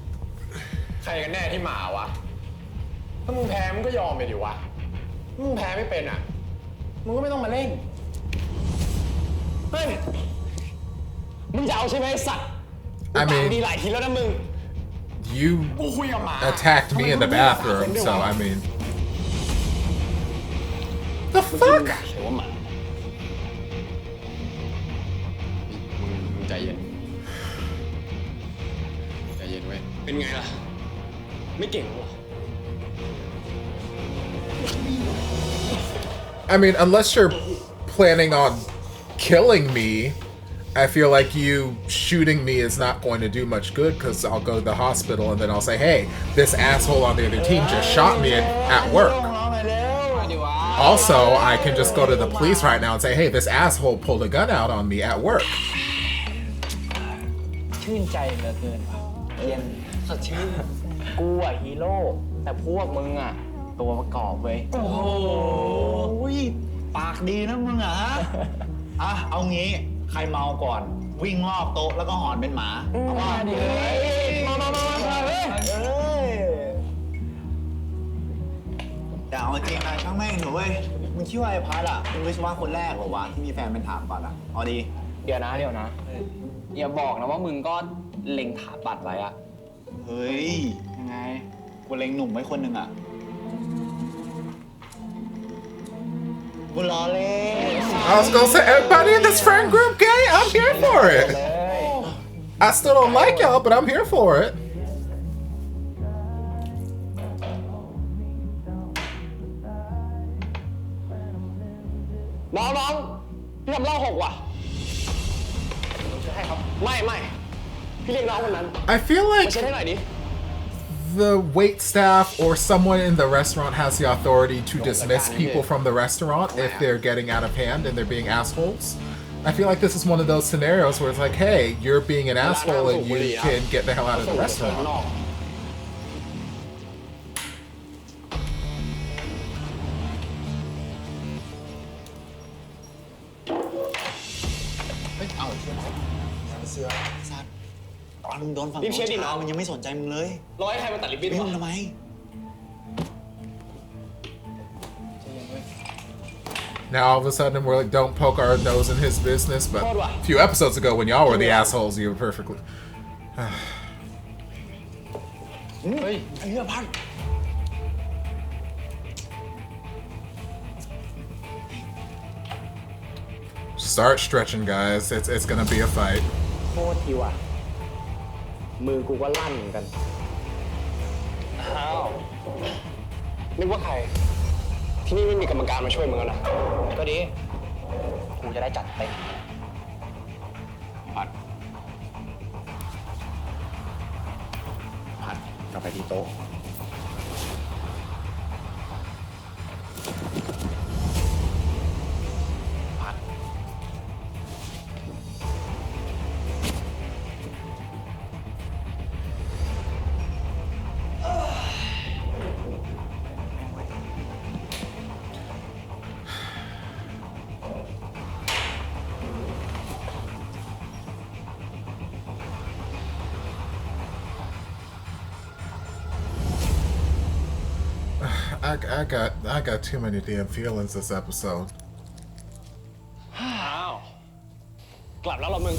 ใครกันแน่ที่หมาวะ ถ้ามึงแพ้มึงก็ยอมไปดิวะ มึงแพ้ไม่เป็นอ่ะ มึงก็ไม่ต้องมาเล่น เฮ้ย มึงจะเอาใช่ไหมสัตว์ I mean, ดีหลายทีแล้วนะมึง you กูคุยกับหมา attacked me in the bathroom, so I mean... The fuck? ใช่ว่าหมา มึงใจเย็น ใจเย็นเว้ย เป็นไงล่ะ ไม่เก่งหรอ I mean, unless you're planning on killing me, I feel like you shooting me is not going to do much good because I'll go to the hospital and then I'll say, hey, this asshole on the other team just shot me at work. Also, I can just go to the police right now and say, hey, this asshole pulled a gun out on me at work. ชื่นใจเหลือเกินว่ะเย็นสดชื่น กูอะฮีโร่ แต่พวกมึงอะตัวประกอบเว้ย โอ้โหปากดีนะมึงอ่ะ อ่ะ เอางี้ ใครเมาก่อน วิ่งรอบโต๊ะแล้วก็หอนเป็นหมาเอาว่าดิมาเฮ้ยแต่เอาจริงนะช่างแม่งหนูเว้ย มึงคิดว่าไอ้พัดอ่ะเป็นวิศวะคนแรกเหรอวะที่มีแฟนเป็นถามปัดอ่ะเอาดี เดี๋ยวนะอย่าบอกนะว่ามึงก็เล็งถาปัดไว้อะ เฮ้ย ยังไง กูเล็งหนุ่มไว้คนหนึ่งอ่ะ กูล้อเล่น I was gonna say, everybody in this friend group gay? I'm here for it. I still don't like y'all, but I'm here for it. น้องพี่ทำเหล้าหกว่ะให้ครับ ไม่พี่เรียกน้องคนนั้น I feel like มาเช็ดให้หน่อยดิ the wait staff or someone in the restaurant has the authority to dismiss people from the restaurant if they're getting out of hand and they're being assholes. I feel like this is one of those scenarios where it's like, hey, you're being an asshole and you can get the hell out of the restaurant. เอาเสื้อสัตว์ตอน ดนฝั่ง รีบเช็ดดิ ช้า น้อง มันยังไม่สนใจมึงเลย รอให้ใครมาตัดริบบิ้น ไม่ยุ่ง วะ ทำไม Now all of a sudden we're like, don't poke our nose in his business, but a few episodes ago when y'all were the assholes, you were perfectly. เฮ้ยไอ้เหี้ยพัน Start stretching, guys. It's gonna be a fight. โคตรทีว่ะมือกูก็ลั่นเหมือนกัน อ้าวนึกว่าใคร ที่นี่ไม่มีกรรมการมาช่วยมึงแล้วนะ ก็ดี กูจะได้จัดเต็ม พัด พัดกลับไปที่โต๊ะ พัด I got too many damn feelings this episode. อ้าว กลับแล้วเหรอมึง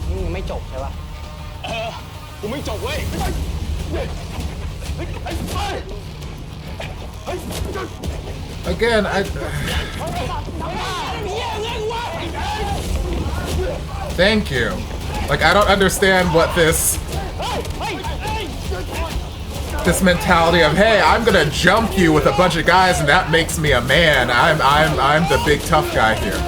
มึงไม่จบใช่ปะ กูไม่จบเว้ย Again, Thank you. Like, I don't understand what this mentality of, hey, I'm gonna jump you with a bunch of guys and that makes me a man. I'm the big tough guy here.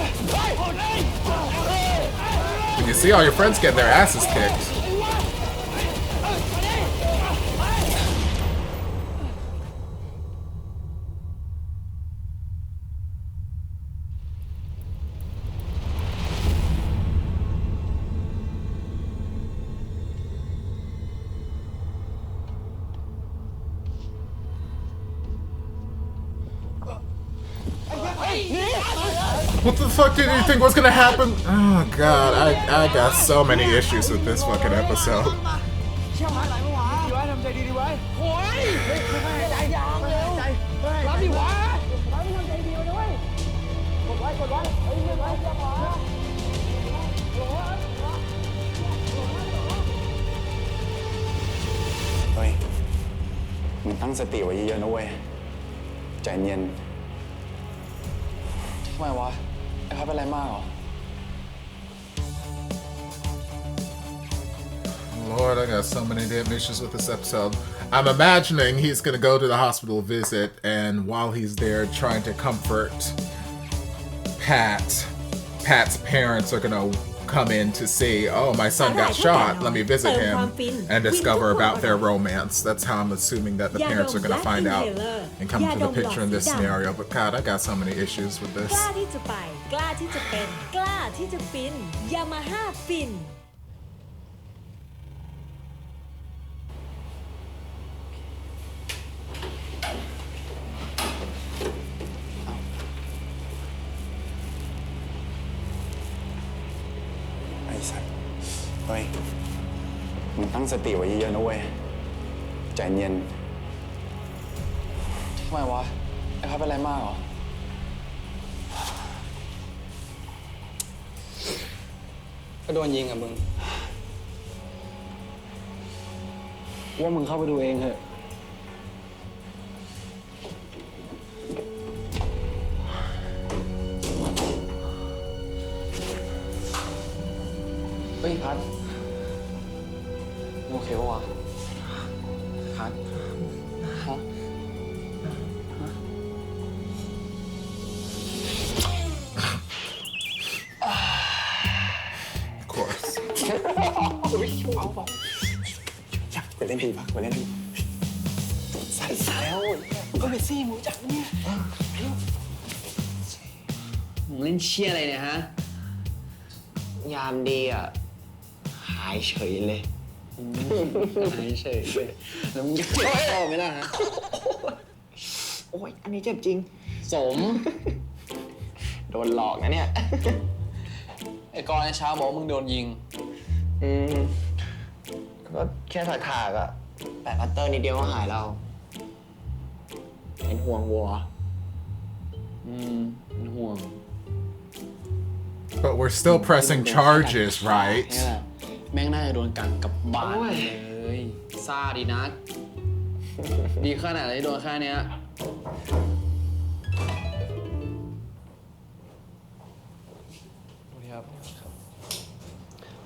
When you see all your friends getting their asses kicked. What the fuck did you think was gonna happen? Oh god, I got so many issues with this fucking episode. เชี่ยวหายไหลเมื่อวานดีไว้ทำใจดีๆไว้โอ้ยใจยางเร็วรับดิวะรับทำใจดีไว้ด้วยกดไว้เฮ้ยเรียบร้อยเรียบร้อยเฮ้ย มึงตั้งสติไว้เยอะๆนะเว้ย ใจเย็น ทำไมวะ ไอ้พัดเป็นไรมากเหรอ Lord, I got so many damn issues with this episode. I'm imagining he's gonna go to the hospital visit, and while he's there trying to comfort Pat's parents are gonna come in to see, oh, my son got shot, let me visit him, and discover about their romance. That's how I'm assuming that the parents are gonna find out and come to the picture in this scenario. But God, I got so many issues with this. กล้าที่จะไปกล้าที่จะเป็นกล้าที่จะฟินยามาฮ่าฟิน ไอ้สัสเฮ้ย มึงตั้งสติไว้เยอะๆนะเว้ย ใจเย็น ทำไมวะ ไอ้พัดเป็นไรมากเหรอ ก็โดนยิงอะมึง ว่ามึงเข้าไปดูเองเถอะเฮ้ยพัดโอเคปะวะพัดฮะ Of course. ไปเล่นผีปะไปเล่นผีใส่แล้วก็ไปซี่หมูจักเนี่ย มึงเล่นเชี่ยอะไรเนี่ยฮะ ยามดีอ่ะ หายเฉยเลย หายเฉยเลย แล้วมึงจะเจ็บคอไหมล่ะฮะ โอ้ย อันนี้เจ็บจริง สม โดนหลอกนะเนี่ย ไอ้กรณ์เช้าบอกว่ามึงโดนยิง อืม ก็ ก็แค่ถากๆอะแปะพัตเตอร์นิดเดียวก็หายแล้วเป็นห่วงวัวเป็นห่วง But we're still pressing charges, right? แม่งน่าจะโดนกักกับบานเลยซ่าดีนัก ดีขนาดไหนโดนแค่เนี้ย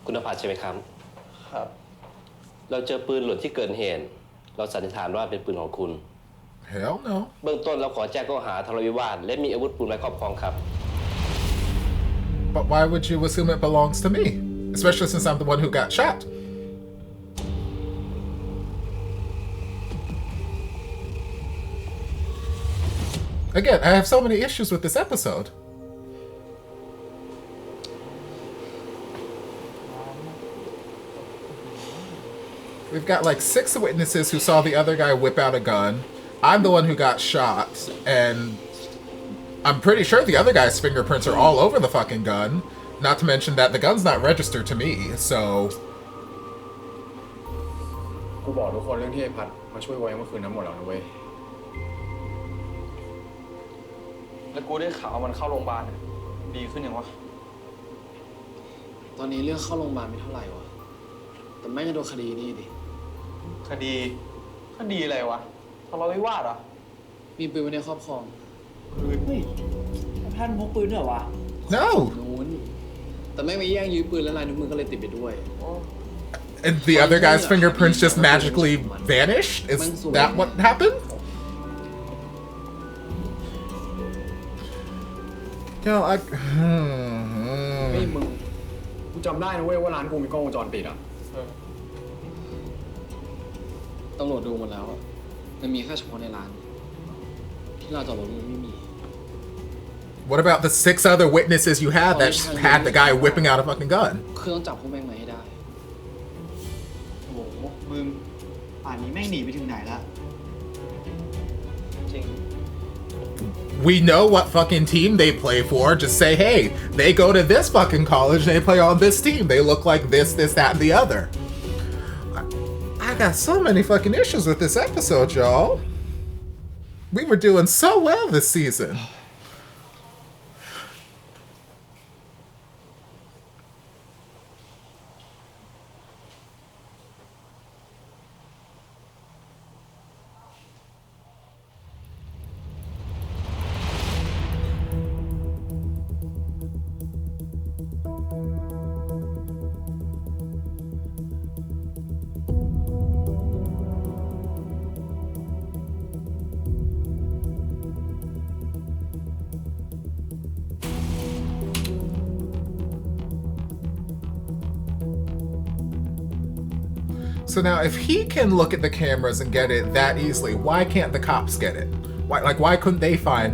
คุณนภัสใช่ไหมครับ ครับ เราเจอปืนหล่นที่เกิดเหตุ เราสันนิษฐานว่าเป็นปืนของคุณ Hell no. เบื้องต้นเราขอแจ้งข้อหาทะเลาะวิวาทและมีอาวุธปืนไว้ครอบครองครับ But why would you assume it belongs to me? Especially since I'm the one who got shot. Again, I have so many issues with this episode. We've got like 6 witnesses who saw the other guy whip out a gun. I'm the one who got shot, and I'm pretty sure the other guy's fingerprints are all over the fucking gun. Not to mention that the gun's not registered to me, so... กูบอกทุกคนเรื่องที่ไอ้พัดมาช่วยไว้เมื่อคืนนั้นหมดแล้วนะเว้ย แล้วกูได้ข่าวมันเข้าโรงพยาบาลดีขึ้นยังวะ ตอนนี้เรื่องเข้าโรงพยาบาลไม่เท่าไหร่วะ แต่แม่งจะโดนคดีนี่ดิ คดีอะไรวะทะเลาะวิวาทเหรอ มีปืนไว้ในครอบครอง เฮ้ยท่านพกปืนด้วยเหรอวะ No! นู้นแต่แม่งไปแย่งยืมปืนแล้วลายนิ้วมือก็เลยติดไปด้วย And the other guy's fingerprints just magically vanished? Is that what happened? Yo, เฮ้ยมึง กูจำได้นะเว้ยว่าร้านกูมีกล้องวงจรปิดอ่ะ ตำรวจดูหมดแล้วอะมันมีแค่เฉพาะในร้าน ที่เราจอดรถมันไม่มี What about the 6 other witnesses you had that had the guy whipping out a fucking gun? คือต้องจับพวกแม่งมาให้ได้ โอ้โห มึง ป่านนี้แม่งหนีไปถึงไหนละ จริง We know what fucking team they play for. Just say, hey, they go to this fucking college and they play on this team. They look like this, that, and the other. I got so many fucking issues with this episode, y'all. We were doing so well this season. So now, if he can look at the cameras and get it that easily, why can't the cops get it? Why couldn't they find...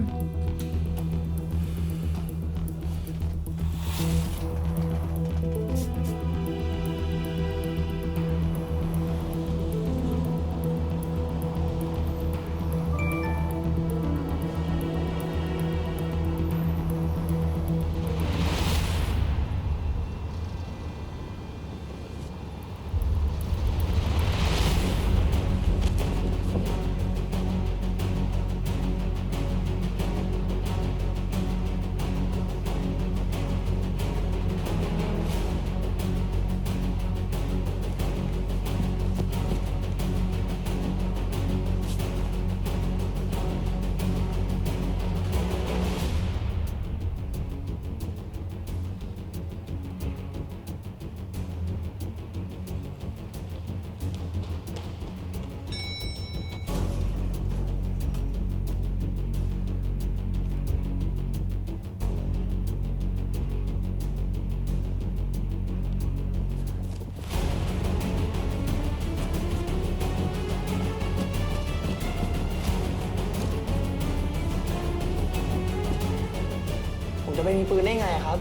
จะไปมีปืนได้ไงครับ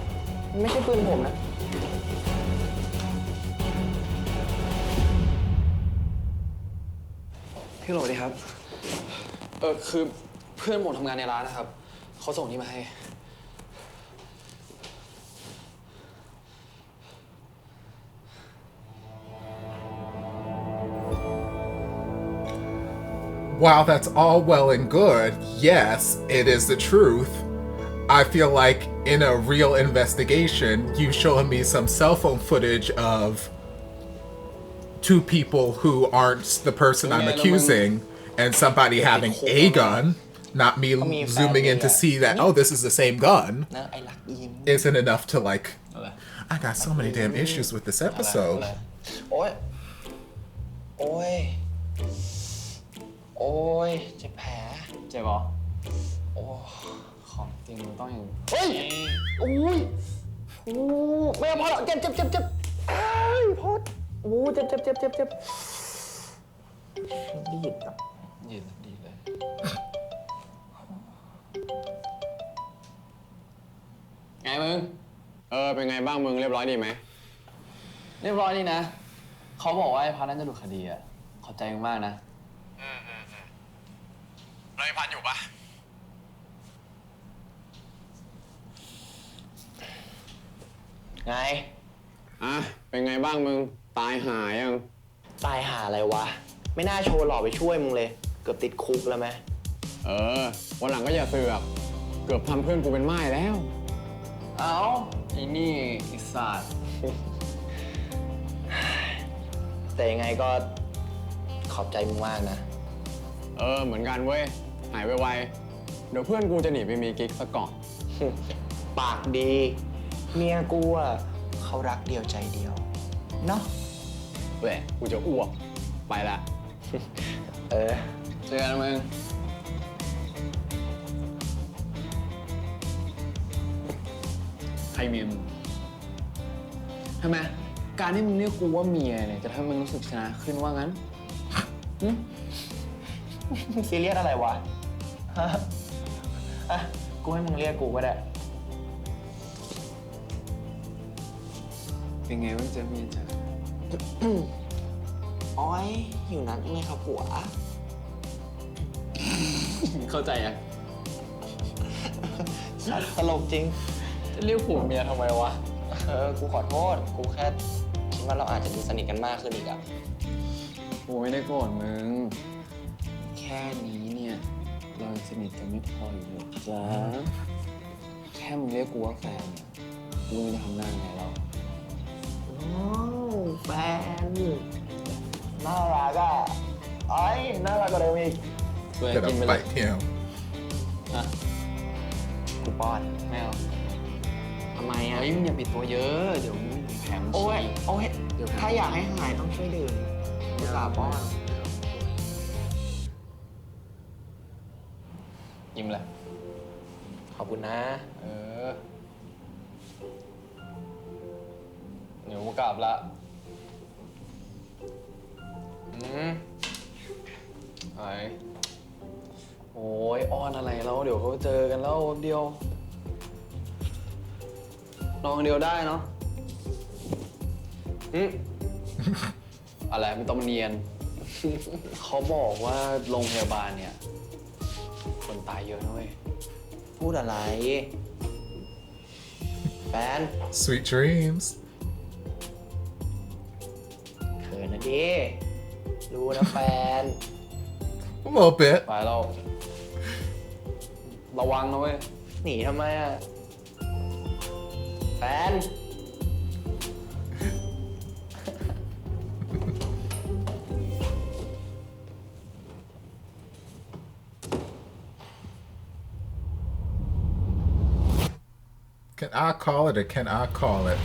มันไม่ใช่ปืนผมนะพี่โหลดีครับคือเพื่อนผมทำงานในร้านนะครับเขาส่งนี่มาให้ while that's all well and good, yes, it is the truth. I feel like in a real investigation, you showing me some cell phone footage of two people who aren't the person I'm accusing and somebody having a gun, not me zooming in to see that, oh, this is the same gun, isn't enough to like, I got so many damn issues with this episode. โอ๊ย โอ๊ย โอ๊ย เจ็บแผล เจ็บเหรอ โอ้ ของจริงมันต้องอย่าง เฮ้ย โอ้ย โอ้ไม่เอาพอแล้วเจ็บเอ้ยพอดโอ้เจ็บดีดอ่ะ ดีเลย ไงมึง เป็นไงบ้างมึงเรียบร้อยดีไหม เรียบร้อยนี่นะ เขาบอกว่าไอ้พันนั้นจะหลุดคดีอ่ะ ขอบใจมึงมากนะ ไรพันอยู่ปะ ไง เป็นไงบ้างมึง ตายหายัง ตายหาอะไรวะ ไม่น่าโชว์หล่อไปช่วยมึงเลย เกือบติดคุกแล้วไหม วันหลังก็อย่าเสือกเกือบทำเพื่อนกูเป็นไม้แล้ว เอ้าไอ้นี่ไอ้สัตว์ แต่ยังไงก็ขอบใจมึงมากนะ เหมือนกันเว้ย หายไวๆเดี๋ยวเพื่อนกูจะหนีไปมีกิ๊กซะก่อน ปากดี เมียกูอ่ะเขารักเดียวใจเดียว เนาะ แหละกูจะอ้วก ไปละ เจอกันนะมึง ใครเมียมึงทำไม การที่มึงเรียกกูว่าเมียเนี่ยจะทำให้มึงรู้สึกชนะขึ้นว่างั้น ซีเรียสอะไรวะ กูให้มึงเรียกกูก็ได้ เป็นไงบ้างเจอเมียจ๊ะ อ้อยหิวนักไหมครับผัว เข้าใจยัง ตลกจริง จะเรียกผัวเมียทำไมวะ กูขอโทษ กูแค่คิดว่าเราอาจจะดูสนิทกันมากขึ้นอีกอะ กูไม่ได้โกรธมึง แค่นี้เนี่ยเราสนิทกันไม่พออยู่หรอกจ้าแค่มึงเรียกกูว่าแฟนเนี่ยกูจะทำหน้าไงเรา แฟน น่ารักอ่ะไอ้ยน่ารักกว่าเดิมอีก Gonna fight him. กูป้อน ไม่เอา ทำไมอ่ะ เฮ้ยมึงอย่าปิดตัวเยอะ เดี๋ยวมึงแผลมัน โอ้ย ฉีก โอ้ย เดี๋ยวแผล ถ้าอยากให้หายต้องช่วยดื่มกูสาป้อน ยิ้มเลย ขอบคุณนะ เดี๋ยวกูกลับละไอ้โอ้ยอ้อนอะไรแล้วเดี๋ยวเขาเจอกันแล้วแป๊บเดียวลองเดียวได้เนาะอะไรไม่ต้องมาเนียน เขาบอกว่าโรงพยาบาลเนี่ย คนตายเยอะนะเว้ย พูดอะไร แฟน Sweet dreams. เขินนะดิรู้นะแฟน A little bit. ไปแล้วระวังนะเว้ย หนีทำไมอ่ะ แฟน Can I call it or can I call it?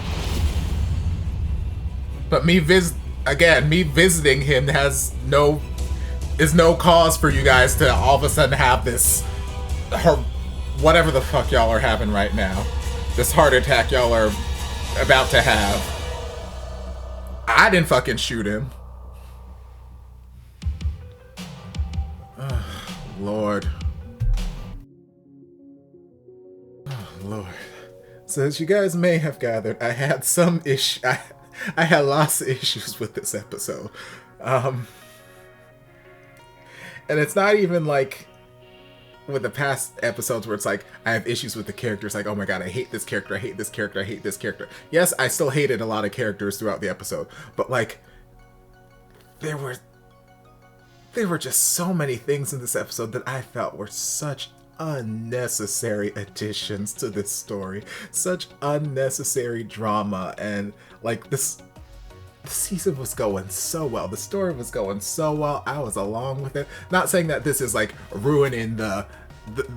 But me visiting him is no cause for you guys to all of a sudden have this whatever the fuck y'all are having right now. This heart attack y'all are about to have. I didn't fucking shoot him. Oh, Lord. Oh, Lord. So as you guys may have gathered, I had some issue. I had lots of issues with this episode. And it's not even like with the past episodes where it's like, I have issues with the characters, like, oh my god, I hate this character, I hate this character, I hate this character. Yes, I still hated a lot of characters throughout the episode, but like, there were there were just so many things in this episode that I felt were such unnecessary additions to this story, such unnecessary drama, and like the season was going so well, the story was going so well, I was along with it. Not saying that this is like ruining the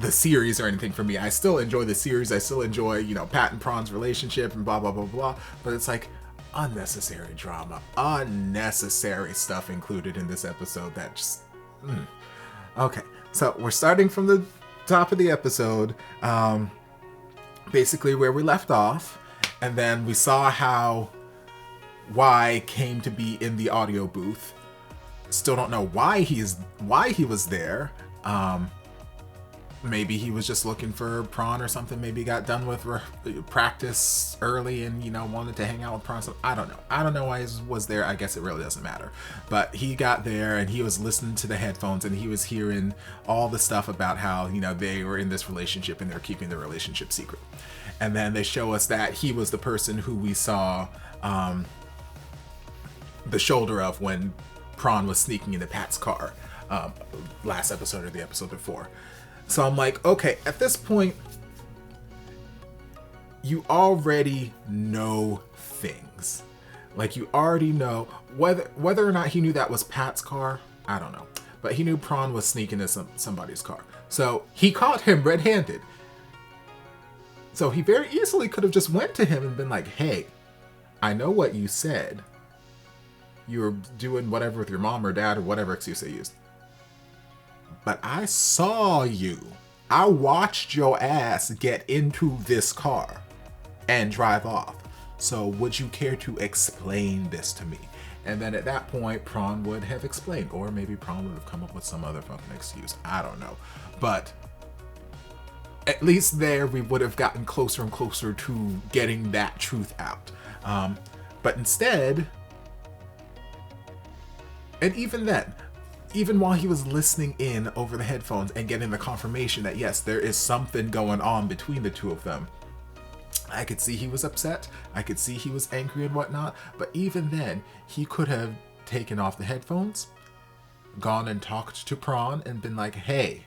series or anything for me. I still enjoy the series, I still enjoy, you know, Pat and Prawn's relationship and blah blah blah blah, but it's like unnecessary drama, unnecessary stuff included in this episode that just Okay, so we're starting from the top of the episode, basically where we left off, and then we saw how Y came to be in the audio booth. Still don't know why he was there. Maybe he was just looking for Prawn or something. Maybe he got done with practice early and, you know, wanted to hang out with Prawn. I don't know. I don't know why he was there. I guess it really doesn't matter. But he got there and he was listening to the headphones and he was hearing all the stuff about how, you know, they were in this relationship and they're keeping the relationship secret. And then they show us that he was the person who we saw the shoulder of when Prawn was sneaking into Pat's car last episode or the episode before. So I'm like, okay, at this point, you already know things. Like, you already know whether or not he knew that was Pat's car, I don't know. But he knew Prawn was sneaking into somebody's car. So he caught him red-handed. So he very easily could have just went to him and been like, hey, I know what you said. You were doing whatever with your mom or dad or whatever excuse they used. But I saw you. I watched your ass get into this car and drive off. So would you care to explain this to me? And then at that point, Prawn would have explained. Or maybe Prawn would have come up with some other fucking excuse. I don't know. But at least there we would have gotten closer and closer to getting that truth out. But instead, and even then, even while he was listening in over the headphones and getting the confirmation that yes, there is something going on between the two of them, I could see he was upset, I could see he was angry and whatnot, but even then, he could have taken off the headphones, gone and talked to Prawn and been like, hey,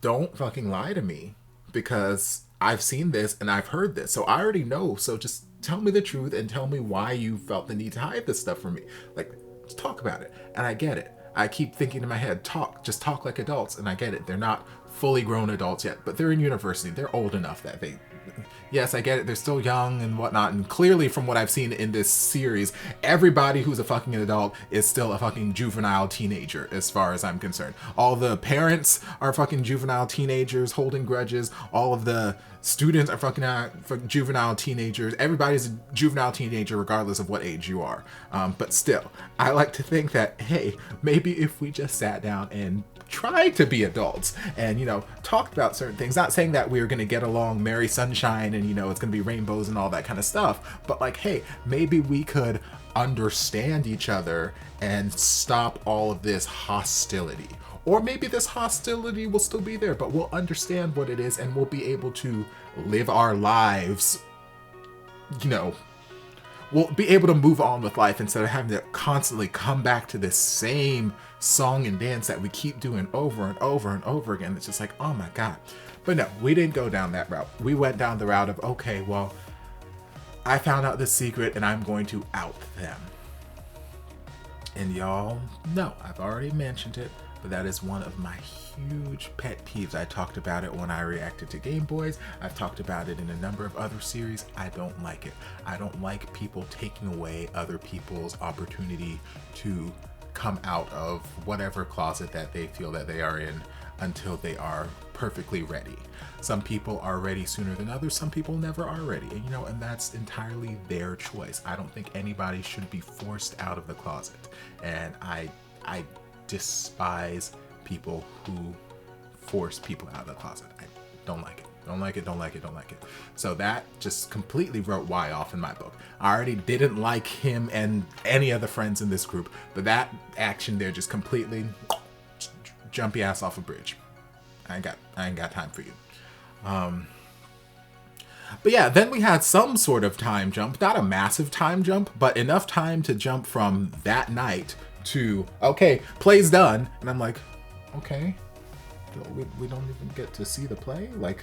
don't fucking lie to me, because I've seen this and I've heard this, so I already know, so just tell me the truth and tell me why you felt the need to hide this stuff from me. Like, just talk about it. And I get it. I keep thinking in my head, just talk like adults, and I get it. They're not fully grown adults yet, but they're in university. They're old enough that yes, I get it. They're still young and whatnot. And clearly from what I've seen in this series, everybody who's a fucking adult is still a fucking juvenile teenager as far as I'm concerned. All the parents are fucking juvenile teenagers holding grudges. All of the students are fucking juvenile teenagers. Everybody's a juvenile teenager regardless of what age you are. But still, I like to think that, hey, maybe if we just sat down and tried to be adults and, you know, talked about certain things, not saying that we were going to get along merry sunshine and, you know, it's going to be rainbows and all that kind of stuff, but like, hey, maybe we could understand each other and stop all of this hostility. Or maybe this hostility will still be there, but we'll understand what it is and we'll be able to live our lives, you know, we'll be able to move on with life instead of having to constantly come back to this same song and dance that we keep doing over and over and over again. It's just like, oh my God. But no, we didn't go down that route. We went down the route of, okay, well, I found out this secret and I'm going to out them. And y'all know, I've already mentioned it, but that is one of my huge pet peeves. I talked about it when I reacted to Game Boys. I've talked about it in a number of other series. I don't like it. I don't like people taking away other people's opportunity to come out of whatever closet that they feel that they are in until they are perfectly ready. Some people are ready sooner than others. Some people never are ready. And, you know, and that's entirely their choice. I don't think anybody should be forced out of the closet. And I despise people who force people out of the closet. I don't like it. Don't like it, don't like it, don't like it. So that just completely wrote Y off in my book. I already didn't like him and any other friends in this group, but that action there just completely jump your ass off a bridge. I ain't got time for you. But yeah, then we had some sort of time jump, not a massive time jump, but enough time to jump from that night to, okay, play's done. And I'm like, okay, we don't even get to see the play? Like,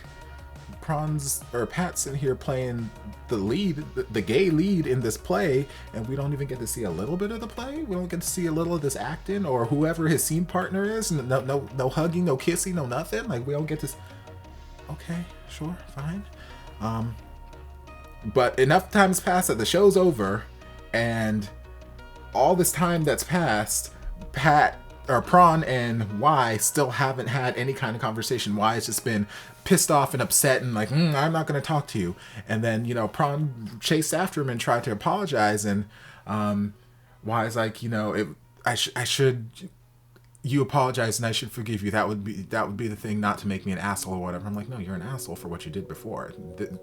Pat's in here playing the lead, the gay lead in this play, and we don't even get to see a little bit of the play? We don't get to see a little of this acting or whoever his scene partner is? No hugging, no kissing, no nothing? Like, we don't get to... Okay, sure, fine. But enough time's passed that the show's over, and all this time that's passed, Prawn and Y still haven't had any kind of conversation. Y has just been pissed off and upset and like, I'm not going to talk to you. And then, you know, Prawn chased after him and tried to apologize, and Y's like, you know, you apologize and I should forgive you. That would be the thing, not to make me an asshole or whatever. I'm like, no, you're an asshole for what you did before.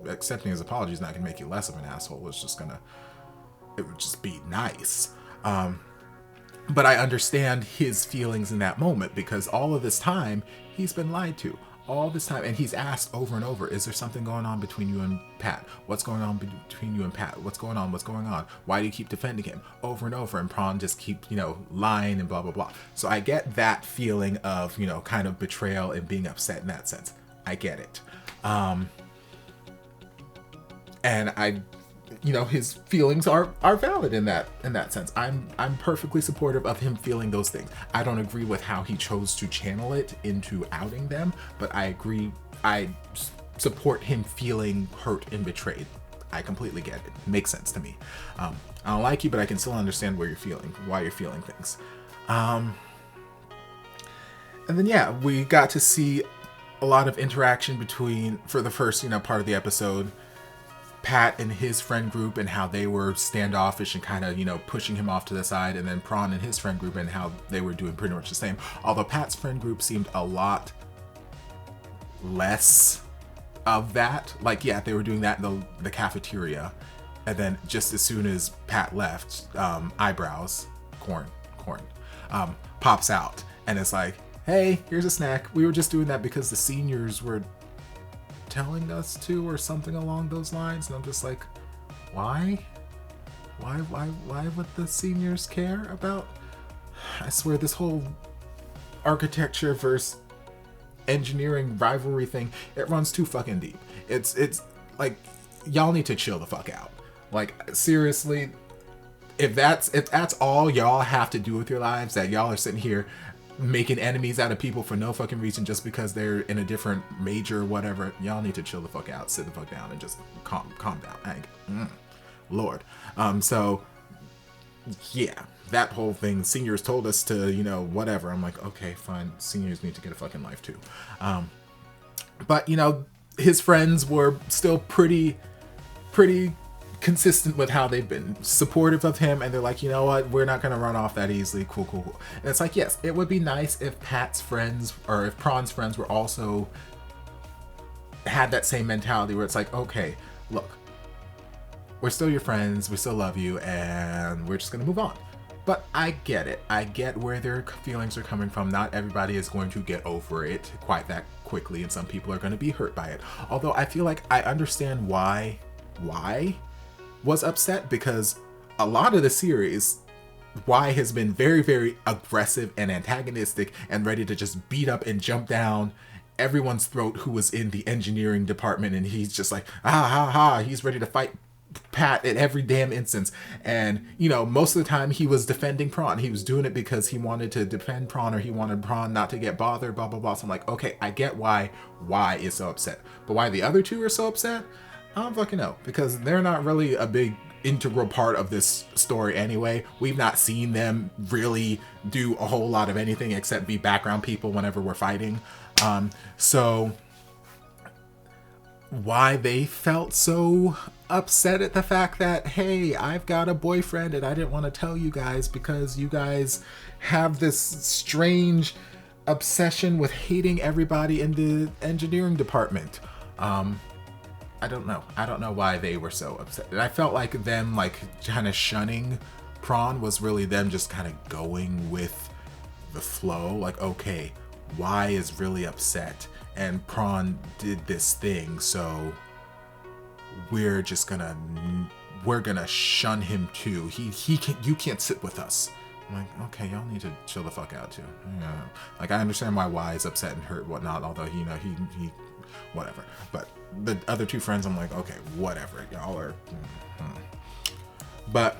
Accepting his apology is not going to make you less of an asshole. It would just be nice. But I understand his feelings in that moment, because all of this time he's been lied to. All this time, and he's asked over and over, is there something going on between you and Pat? What's going on between you and Pat? What's going on? What's going on? Why do you keep defending him? Over and over, and Prawn just keep, you know, lying and blah, blah, blah. So I get that feeling of, you know, kind of betrayal and being upset in that sense. I get it. And you know, his feelings are valid in that sense. I'm perfectly supportive of him feeling those things. I don't agree with how he chose to channel it into outing them, but I support him feeling hurt and betrayed. I completely get it. Makes sense to me. I don't like you, but I can still understand why you're feeling things. And then yeah, we got to see a lot of interaction for the first, you know, part of the episode, Pat and his friend group and how they were standoffish and kind of, you know, pushing him off to the side, and then Prawn and his friend group and how they were doing pretty much the same. Although Pat's friend group seemed a lot less of that. Like, yeah, they were doing that in the cafeteria, and then just as soon as Pat left, Eyebrows, corn, pops out and it's like, hey, here's a snack. We were just doing that because the seniors were telling us to, or something along those lines. And I'm just like, why would the seniors care about? I swear, this whole architecture versus engineering rivalry thing, it runs too fucking deep. It's like, y'all need to chill the fuck out. Like, seriously, if that's all y'all have to do with your lives, that y'all are sitting here making enemies out of people for no fucking reason just because they're in a different major or whatever, y'all need to chill the fuck out, sit the fuck down, and just calm down. Lord. So yeah, that whole thing, seniors told us to, you know, whatever. I'm like, okay, fine, seniors need to get a fucking life too. But you know, his friends were still pretty consistent with how they've been supportive of him, and they're like, you know what, we're not gonna run off that easily. Cool. And it's like, yes, it would be nice if Pat's friends, or if Prawn's friends, were also had that same mentality where it's like, okay, look, we're still your friends, we still love you, and we're just gonna move on. But I get it. I get where their feelings are coming from. Not everybody is going to get over it quite that quickly, and some people are going to be hurt by it. Although I feel like I understand why was upset, because a lot of the series, Y has been very, very aggressive and antagonistic and ready to just beat up and jump down everyone's throat who was in the engineering department, and he's just like, he's ready to fight Pat at every damn instance. And you know, most of the time he was defending Prawn. He was doing it because he wanted to defend Prawn, or he wanted Prawn not to get bothered, blah blah blah. So I'm like, okay, I get why Y is so upset, but why the other two are so upset, I don't fucking know, because they're not really a big integral part of this story anyway. We've not seen them really do a whole lot of anything except be background people whenever we're fighting. So why they felt so upset at the fact that, hey, I've got a boyfriend and I didn't want to tell you guys because you guys have this strange obsession with hating everybody in the engineering department. I don't know why they were so upset. And I felt like them like kind of shunning Prawn was really them just kind of going with the flow. Like, okay, Y is really upset and Prawn did this thing, so we're gonna shun him too. You can't sit with us. I'm like, okay, y'all need to chill the fuck out too. Yeah. Like, I understand why Y is upset and hurt and whatnot, although he whatever. But the other two friends, I'm like, okay, whatever. Y'all are. But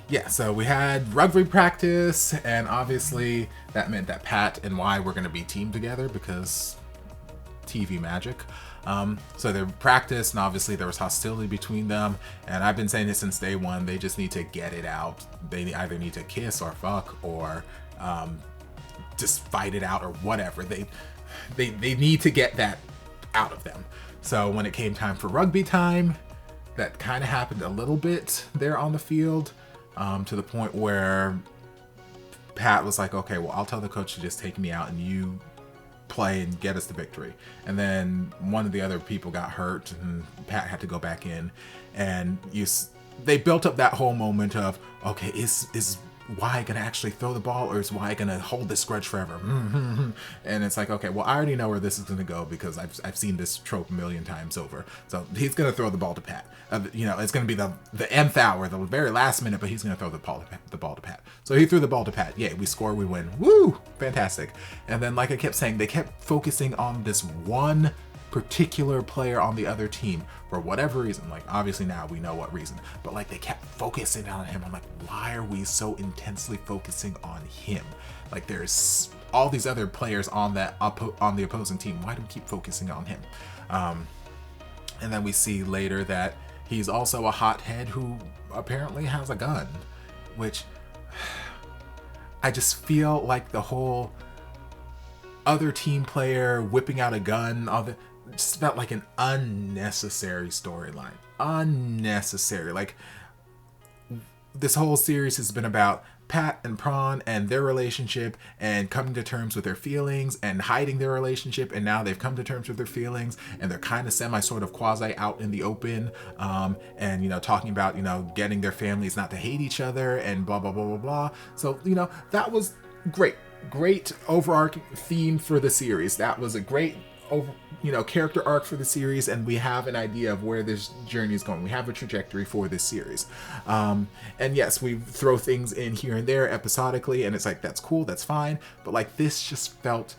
yeah, so we had rugby practice, and obviously that meant that Pat and Y were going to be teamed together because TV magic. So they practiced, and obviously there was hostility between them, and I've been saying this since day one. They just need to get it out. They either need to kiss or fuck or just fight it out or whatever. They need to get that out of them. So when it came time for rugby time, that kind of happened a little bit there on the field, to the point where Pat was like, okay, well, I'll tell the coach to just take me out and you play and get us the victory. And then one of the other people got hurt and Pat had to go back in, and they built up that whole moment of, okay, is Y gonna actually throw the ball, or is Y gonna hold this grudge forever? And it's like, okay, well, I already know where this is gonna go because I've seen this trope a million times over. So he's gonna throw the ball to Pat. It's gonna be the nth hour, the very last minute, but he's gonna throw the ball to Pat. So he threw the ball to Pat. Yay, we score, we win. Woo, fantastic. And then, like I kept saying, they kept focusing on this one particular player on the other team for whatever reason. Like, obviously now we know what reason, but like they kept focusing on him. I'm like, why are we so intensely focusing on him? Like, there's all these other players on the opposing team. Why do we keep focusing on him? And then we see later that he's also a hothead who apparently has a gun, which I just feel like the whole other team player whipping out a gun, just felt like an unnecessary storyline. Unnecessary. Like, this whole series has been about Pat and Prawn and their relationship and coming to terms with their feelings and hiding their relationship, and now they've come to terms with their feelings and they're kind of sort of quasi out in the open, and talking about getting their families not to hate each other and blah blah blah blah blah. So that was great overarching theme for the series. That was a great character arc for the series, and we have an idea of where this journey is going. We have a trajectory for this series. And yes, we throw things in here and there episodically, and it's like, that's cool, that's fine, but like, this just felt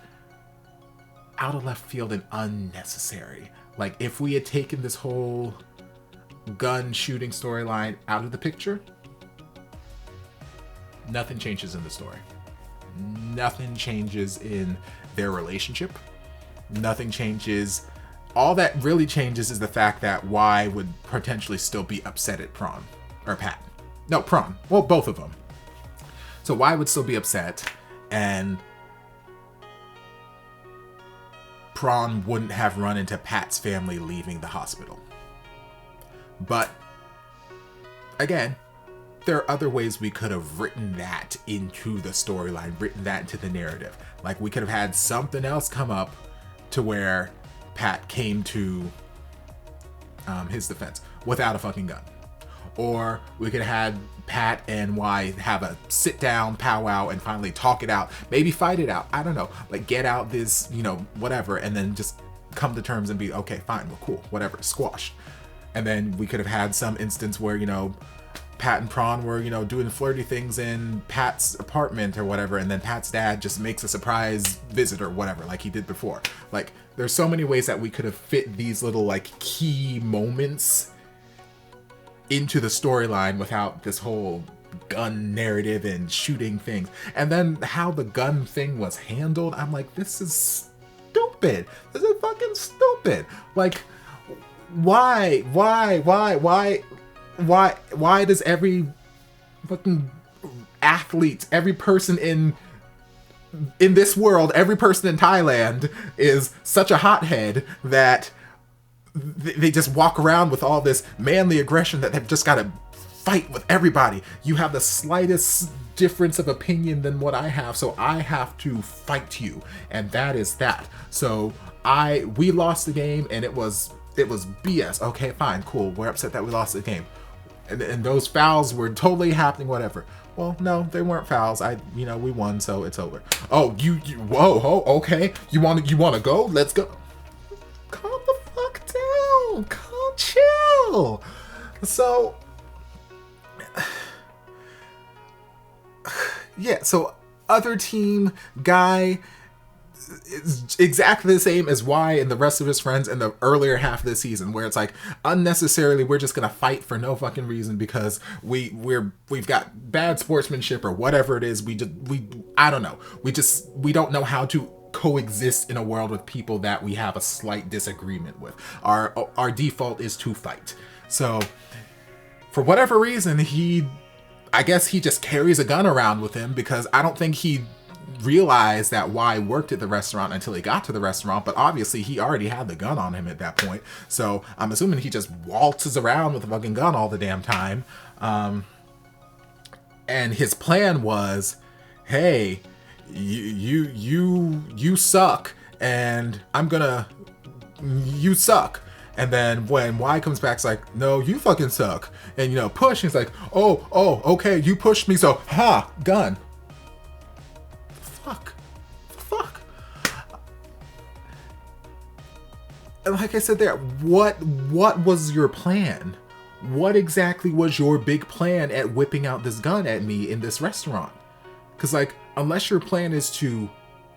out of left field and unnecessary. Like, if we had taken this whole gun shooting storyline out of the picture, nothing changes in the story. Nothing changes in their relationship. Nothing changes. All that really changes is the fact that Y would potentially still be upset at Prawn. Or Pat. No, Prawn. Well, both of them. So Y would still be upset, and Prawn wouldn't have run into Pat's family leaving the hospital. But, again, there are other ways we could have written that into the storyline, written that into the narrative. Like, we could have had something else come up to where Pat came to his defense without a fucking gun. Or we could have had Pat and Y have a sit down powwow and finally talk it out. Maybe fight it out. I don't know. Like, get out this, whatever, and then just come to terms and be, okay, fine, we're cool, whatever, squash. And then we could have had some instance where, Pat and Prawn were, doing flirty things in Pat's apartment or whatever, and then Pat's dad just makes a surprise visit or whatever, like he did before. Like, there's so many ways that we could have fit these little, like, key moments into the storyline without this whole gun narrative and shooting things. And then how the gun thing was handled, I'm like, this is stupid. This is fucking stupid. Like, why does every fucking athlete, every person in this world, every person in Thailand is such a hothead that they just walk around with all this manly aggression that they've just got to fight with everybody? You have the slightest difference of opinion than what I have, so I have to fight you, and that is that. So we lost the game, and it was BS. Okay, fine, cool. We're upset that we lost the game. And those fouls were totally happening, whatever. Well, no, they weren't fouls. We won, so it's over. Oh, whoa, okay. You want to go? Let's go. Calm the fuck down. chill. So Yeah, so other team guy is exactly the same as Y and the rest of his friends in the earlier half of the season, where it's like unnecessarily we're just gonna fight for no fucking reason because we've got bad sportsmanship or whatever it is. I don't know. We don't know how to coexist in a world with people that we have a slight disagreement with. Our default is to fight. So for whatever reason, I guess he just carries a gun around with him, because I don't think he realized that Y worked at the restaurant until he got to the restaurant, but obviously he already had the gun on him at that point. So I'm assuming he just waltzes around with a fucking gun all the damn time. And his plan was, hey, you suck, and you suck. And then when Y comes back, it's like, no, you fucking suck. And, push. He's like, oh, okay, you pushed me, so, gun. Fuck. And like I said there, what was your plan? What exactly was your big plan at whipping out this gun at me in this restaurant? Because, like, unless your plan is to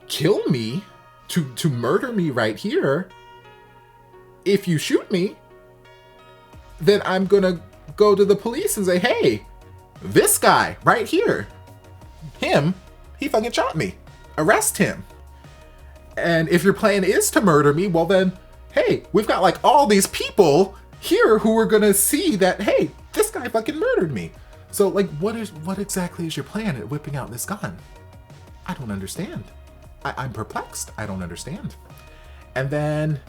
kill me, to murder me right here, if you shoot me, then I'm gonna go to the police and say, hey, this guy right here, he fucking shot me. Arrest him. And if your plan is to murder me, well then, hey, we've got like all these people here who are gonna see that, hey, this guy fucking murdered me. So like, what exactly is your plan at whipping out this gun? I don't understand. I'm perplexed. I don't understand. And then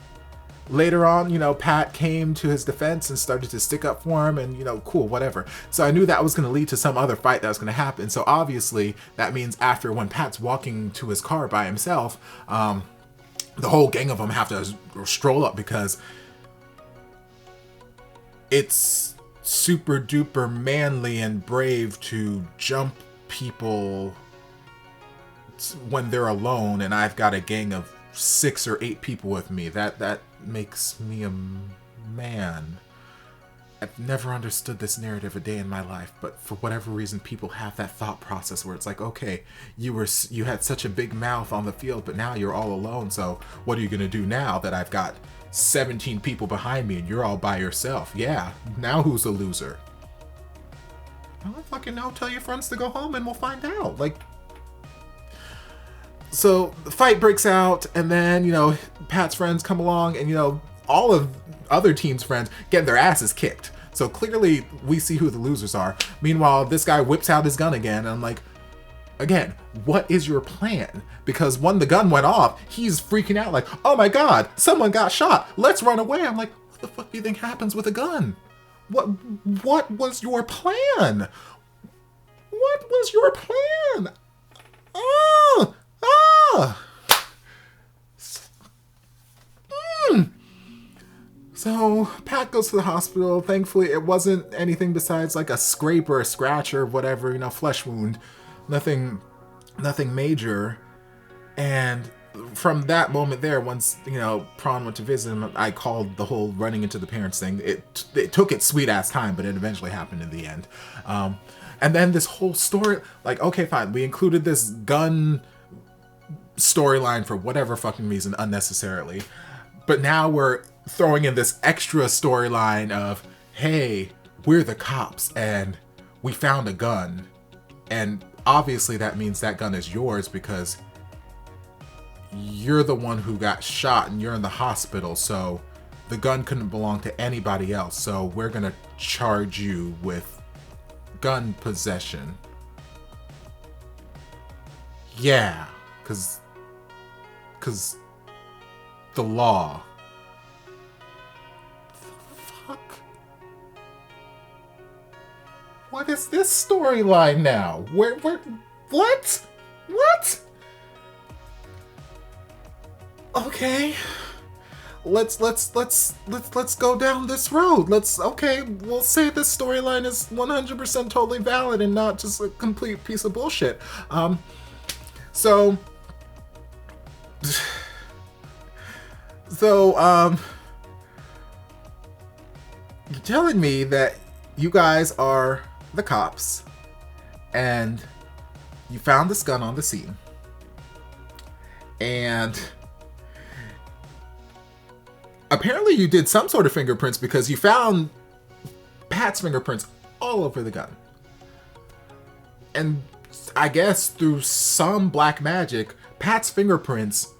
later on, Pat came to his defense and started to stick up for him, and, cool, whatever. So I knew that was going to lead to some other fight that was going to happen. So obviously that means after, when Pat's walking to his car by himself, the whole gang of them have to stroll up, because it's super duper manly and brave to jump people when they're alone, and I've got a gang of 6 or 8 people with me. That makes me a man. I've never understood this narrative a day in my life, but for whatever reason, people have that thought process where it's like, okay, you had such a big mouth on the field, but now you're all alone, so what are you gonna do now that I've got 17 people behind me and you're all by yourself? Yeah, now who's the loser? I don't fucking know. Tell your friends to go home and we'll find out. Like, so the fight breaks out, and then, Pat's friends come along, and, all of other teams' friends get their asses kicked. So clearly we see who the losers are. Meanwhile, this guy whips out his gun again, and I'm like, again, what is your plan? Because when the gun went off, he's freaking out like, oh my God, someone got shot. Let's run away. I'm like, what the fuck do you think happens with a gun? What was your plan? What was your plan? So Pat goes to the hospital. Thankfully, it wasn't anything besides like a scrape or a scratch or whatever, flesh wound. Nothing major. And from that moment there, once, Prawn went to visit him, I called the whole running into the parents thing. It took its sweet ass time, but it eventually happened in the end. And then this whole story, like, okay, fine, we included this gun storyline for whatever fucking reason unnecessarily, but now we're throwing in this extra storyline of, hey, we're the cops and we found a gun, and obviously that means that gun is yours because you're the one who got shot and you're in the hospital, so the gun couldn't belong to anybody else, so we're gonna charge you with gun possession. Yeah, because the law. Fuck. What is this storyline now? Where, what? What? Okay. Let's go down this road. We'll say this storyline is 100% totally valid and not just a complete piece of bullshit. So you're telling me that you guys are the cops and you found this gun on the scene. And apparently you did some sort of fingerprints because you found Pat's fingerprints all over the gun. And I guess through some black magic, Pat's fingerprints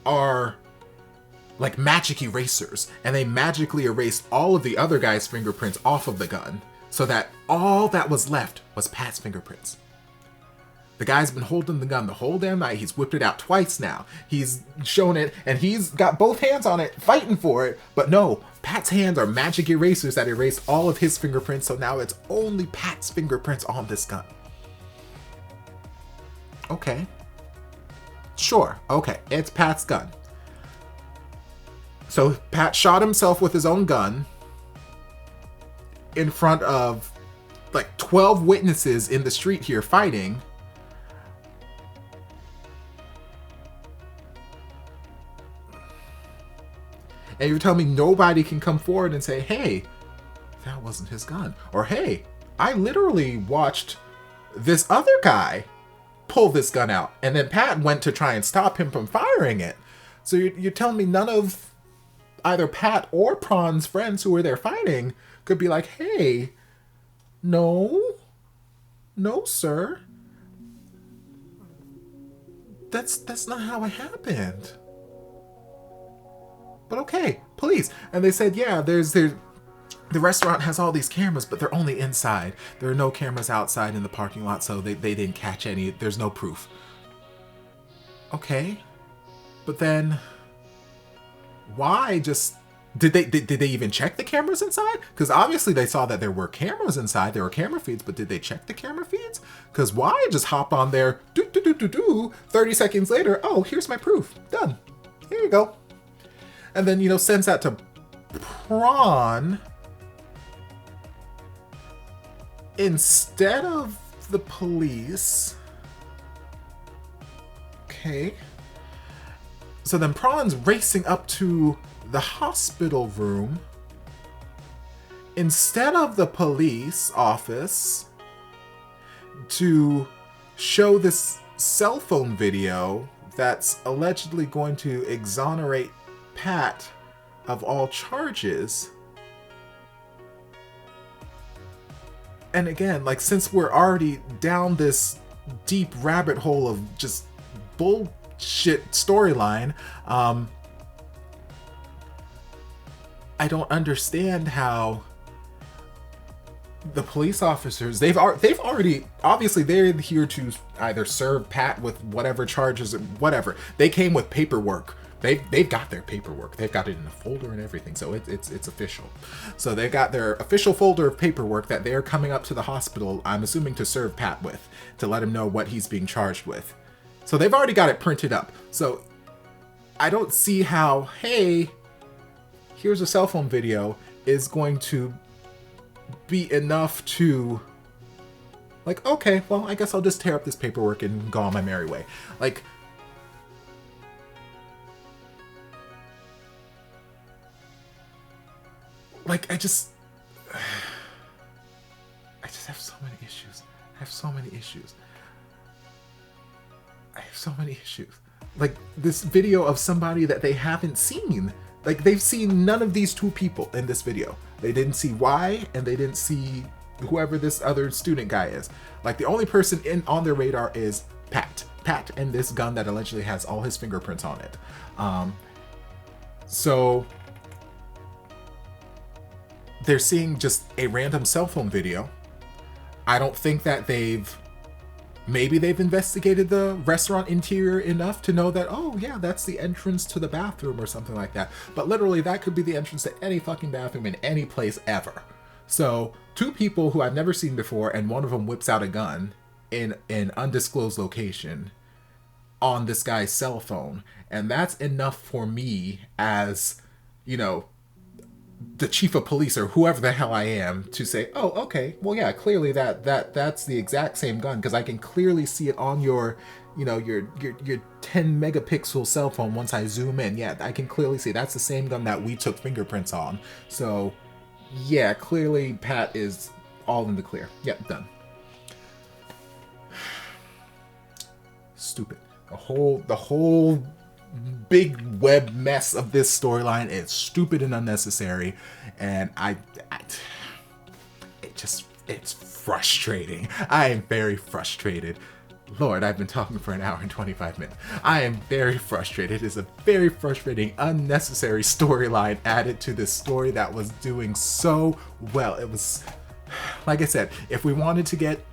are like magic erasers, and they magically erased all of the other guy's fingerprints off of the gun so that all that was left was Pat's fingerprints. The guy's been holding the gun the whole damn night. He's whipped it out twice now. He's shown it, and he's got both hands on it, fighting for it. But no, Pat's hands are magic erasers that erase all of his fingerprints, so now it's only Pat's fingerprints on this gun. Okay. Sure, okay, it's Pat's gun. So Pat shot himself with his own gun in front of like 12 witnesses in the street here fighting. And you're telling me nobody can come forward and say, hey, that wasn't his gun. Or, hey, I literally watched this other guy pull this gun out. And then Pat went to try and stop him from firing it. So you're telling me none of either Pat or Prawn's friends who were there fighting could be like, hey, no, sir. That's not how it happened. But okay, police. And they said, yeah, the restaurant has all these cameras, but they're only inside. There are no cameras outside in the parking lot, so they didn't catch any. There's no proof. Okay. But then why just did they even check the cameras inside? Because obviously they saw that there were cameras inside, there were camera feeds, but did they check the camera feeds? Because why just hopped on there 30 seconds later, oh, here's my proof, done, here you go. And then, you know, sends that to Prawn instead of the police. Okay. So then Prawn's racing up to the hospital room instead of the police office to show this cell phone video that's allegedly going to exonerate Pat of all charges. And again, like, since we're already down this deep rabbit hole of just bullshit storyline, I don't understand how the police officers, they've already, obviously they're here to either serve Pat with whatever charges or whatever. They came with paperwork. They've got their paperwork. They've got it in a folder and everything, so it's official. So they got their official folder of paperwork that they're coming up to the hospital, I'm assuming to serve Pat with, to let him know what he's being charged with. So they've already got it printed up. So I don't see how, hey, here's a cell phone video is going to be enough to, like, okay, well, I guess I'll just tear up this paperwork and go on my merry way. Like, I just have so many issues. I have so many issues. Like, this video of somebody that they haven't seen. Like, they've seen none of these two people in this video. They didn't see Y, and they didn't see whoever this other student guy is. Like, the only person on their radar is Pat. Pat and this gun that allegedly has all his fingerprints on it. So they're seeing just a random cell phone video. I don't think that maybe they've investigated the restaurant interior enough to know that, oh yeah, that's the entrance to the bathroom or something like that. But literally that could be the entrance to any fucking bathroom in any place ever. So two people who I've never seen before, and one of them whips out a gun in an undisclosed location on this guy's cell phone. And that's enough for me as, you know, the chief of police or whoever the hell I am to say, oh, okay, well, yeah, clearly that's the exact same gun, because I can clearly see it on your, you know, your 10 megapixel cell phone. Once I zoom in, yeah, I can clearly see that's the same gun that we took fingerprints on. So yeah, clearly Pat is all in the clear. Yep, done. stupid. The whole big web mess of this storyline is stupid and unnecessary, and it's frustrating. I am very frustrated. Lord, I've been talking for an hour and 25 minutes. I am very frustrated. It is a very frustrating, unnecessary storyline added to this story that was doing so well. It was, like I said, if we wanted to get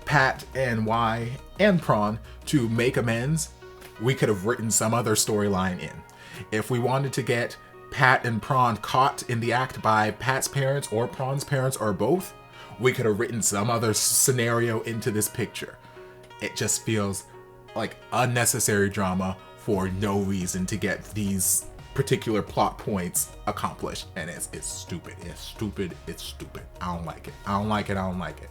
Pat and Y and Prawn to make amends, we could have written some other storyline in. If we wanted to get Pat and Prawn caught in the act by Pat's parents or Prawn's parents or both, we could have written some other scenario into this picture. It just feels like unnecessary drama for no reason to get these particular plot points accomplished. And it's stupid. It's stupid. It's stupid. I don't like it. I don't like it. I don't like it.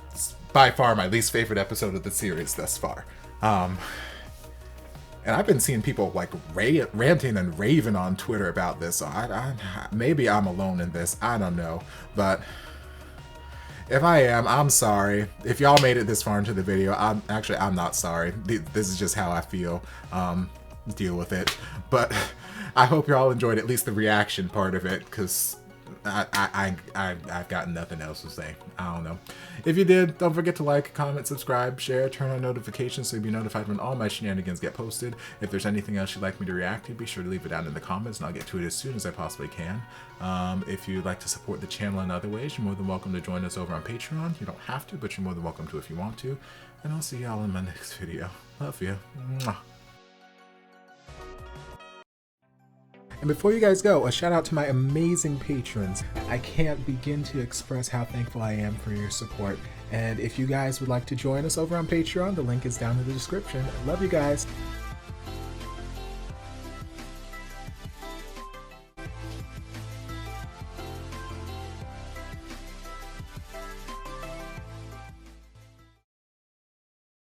It's by far my least favorite episode of the series thus far. And I've been seeing people like ranting and raving on Twitter about this. So maybe I'm alone in this. I don't know. But if I am, I'm sorry. If y'all made it this far into the video, I'm not sorry. This is just how I feel. Deal with it. But I hope y'all enjoyed at least the reaction part of it, because I've got nothing else to say. I don't know. If you did, don't forget to like, comment, subscribe, share, turn on notifications so you'll be notified when all my shenanigans get posted. If there's anything else you'd like me to react to, be sure to leave it down in the comments and I'll get to it as soon as I possibly can. If you'd like to support the channel in other ways, you're more than welcome to join us over on Patreon. You don't have to, but you're more than welcome to if you want to. And I'll see y'all in my next video. Love you. Mwah. And before you guys go, a shout out to my amazing patrons. I can't begin to express how thankful I am for your support. And if you guys would like to join us over on Patreon, the link is down in the description. Love you guys.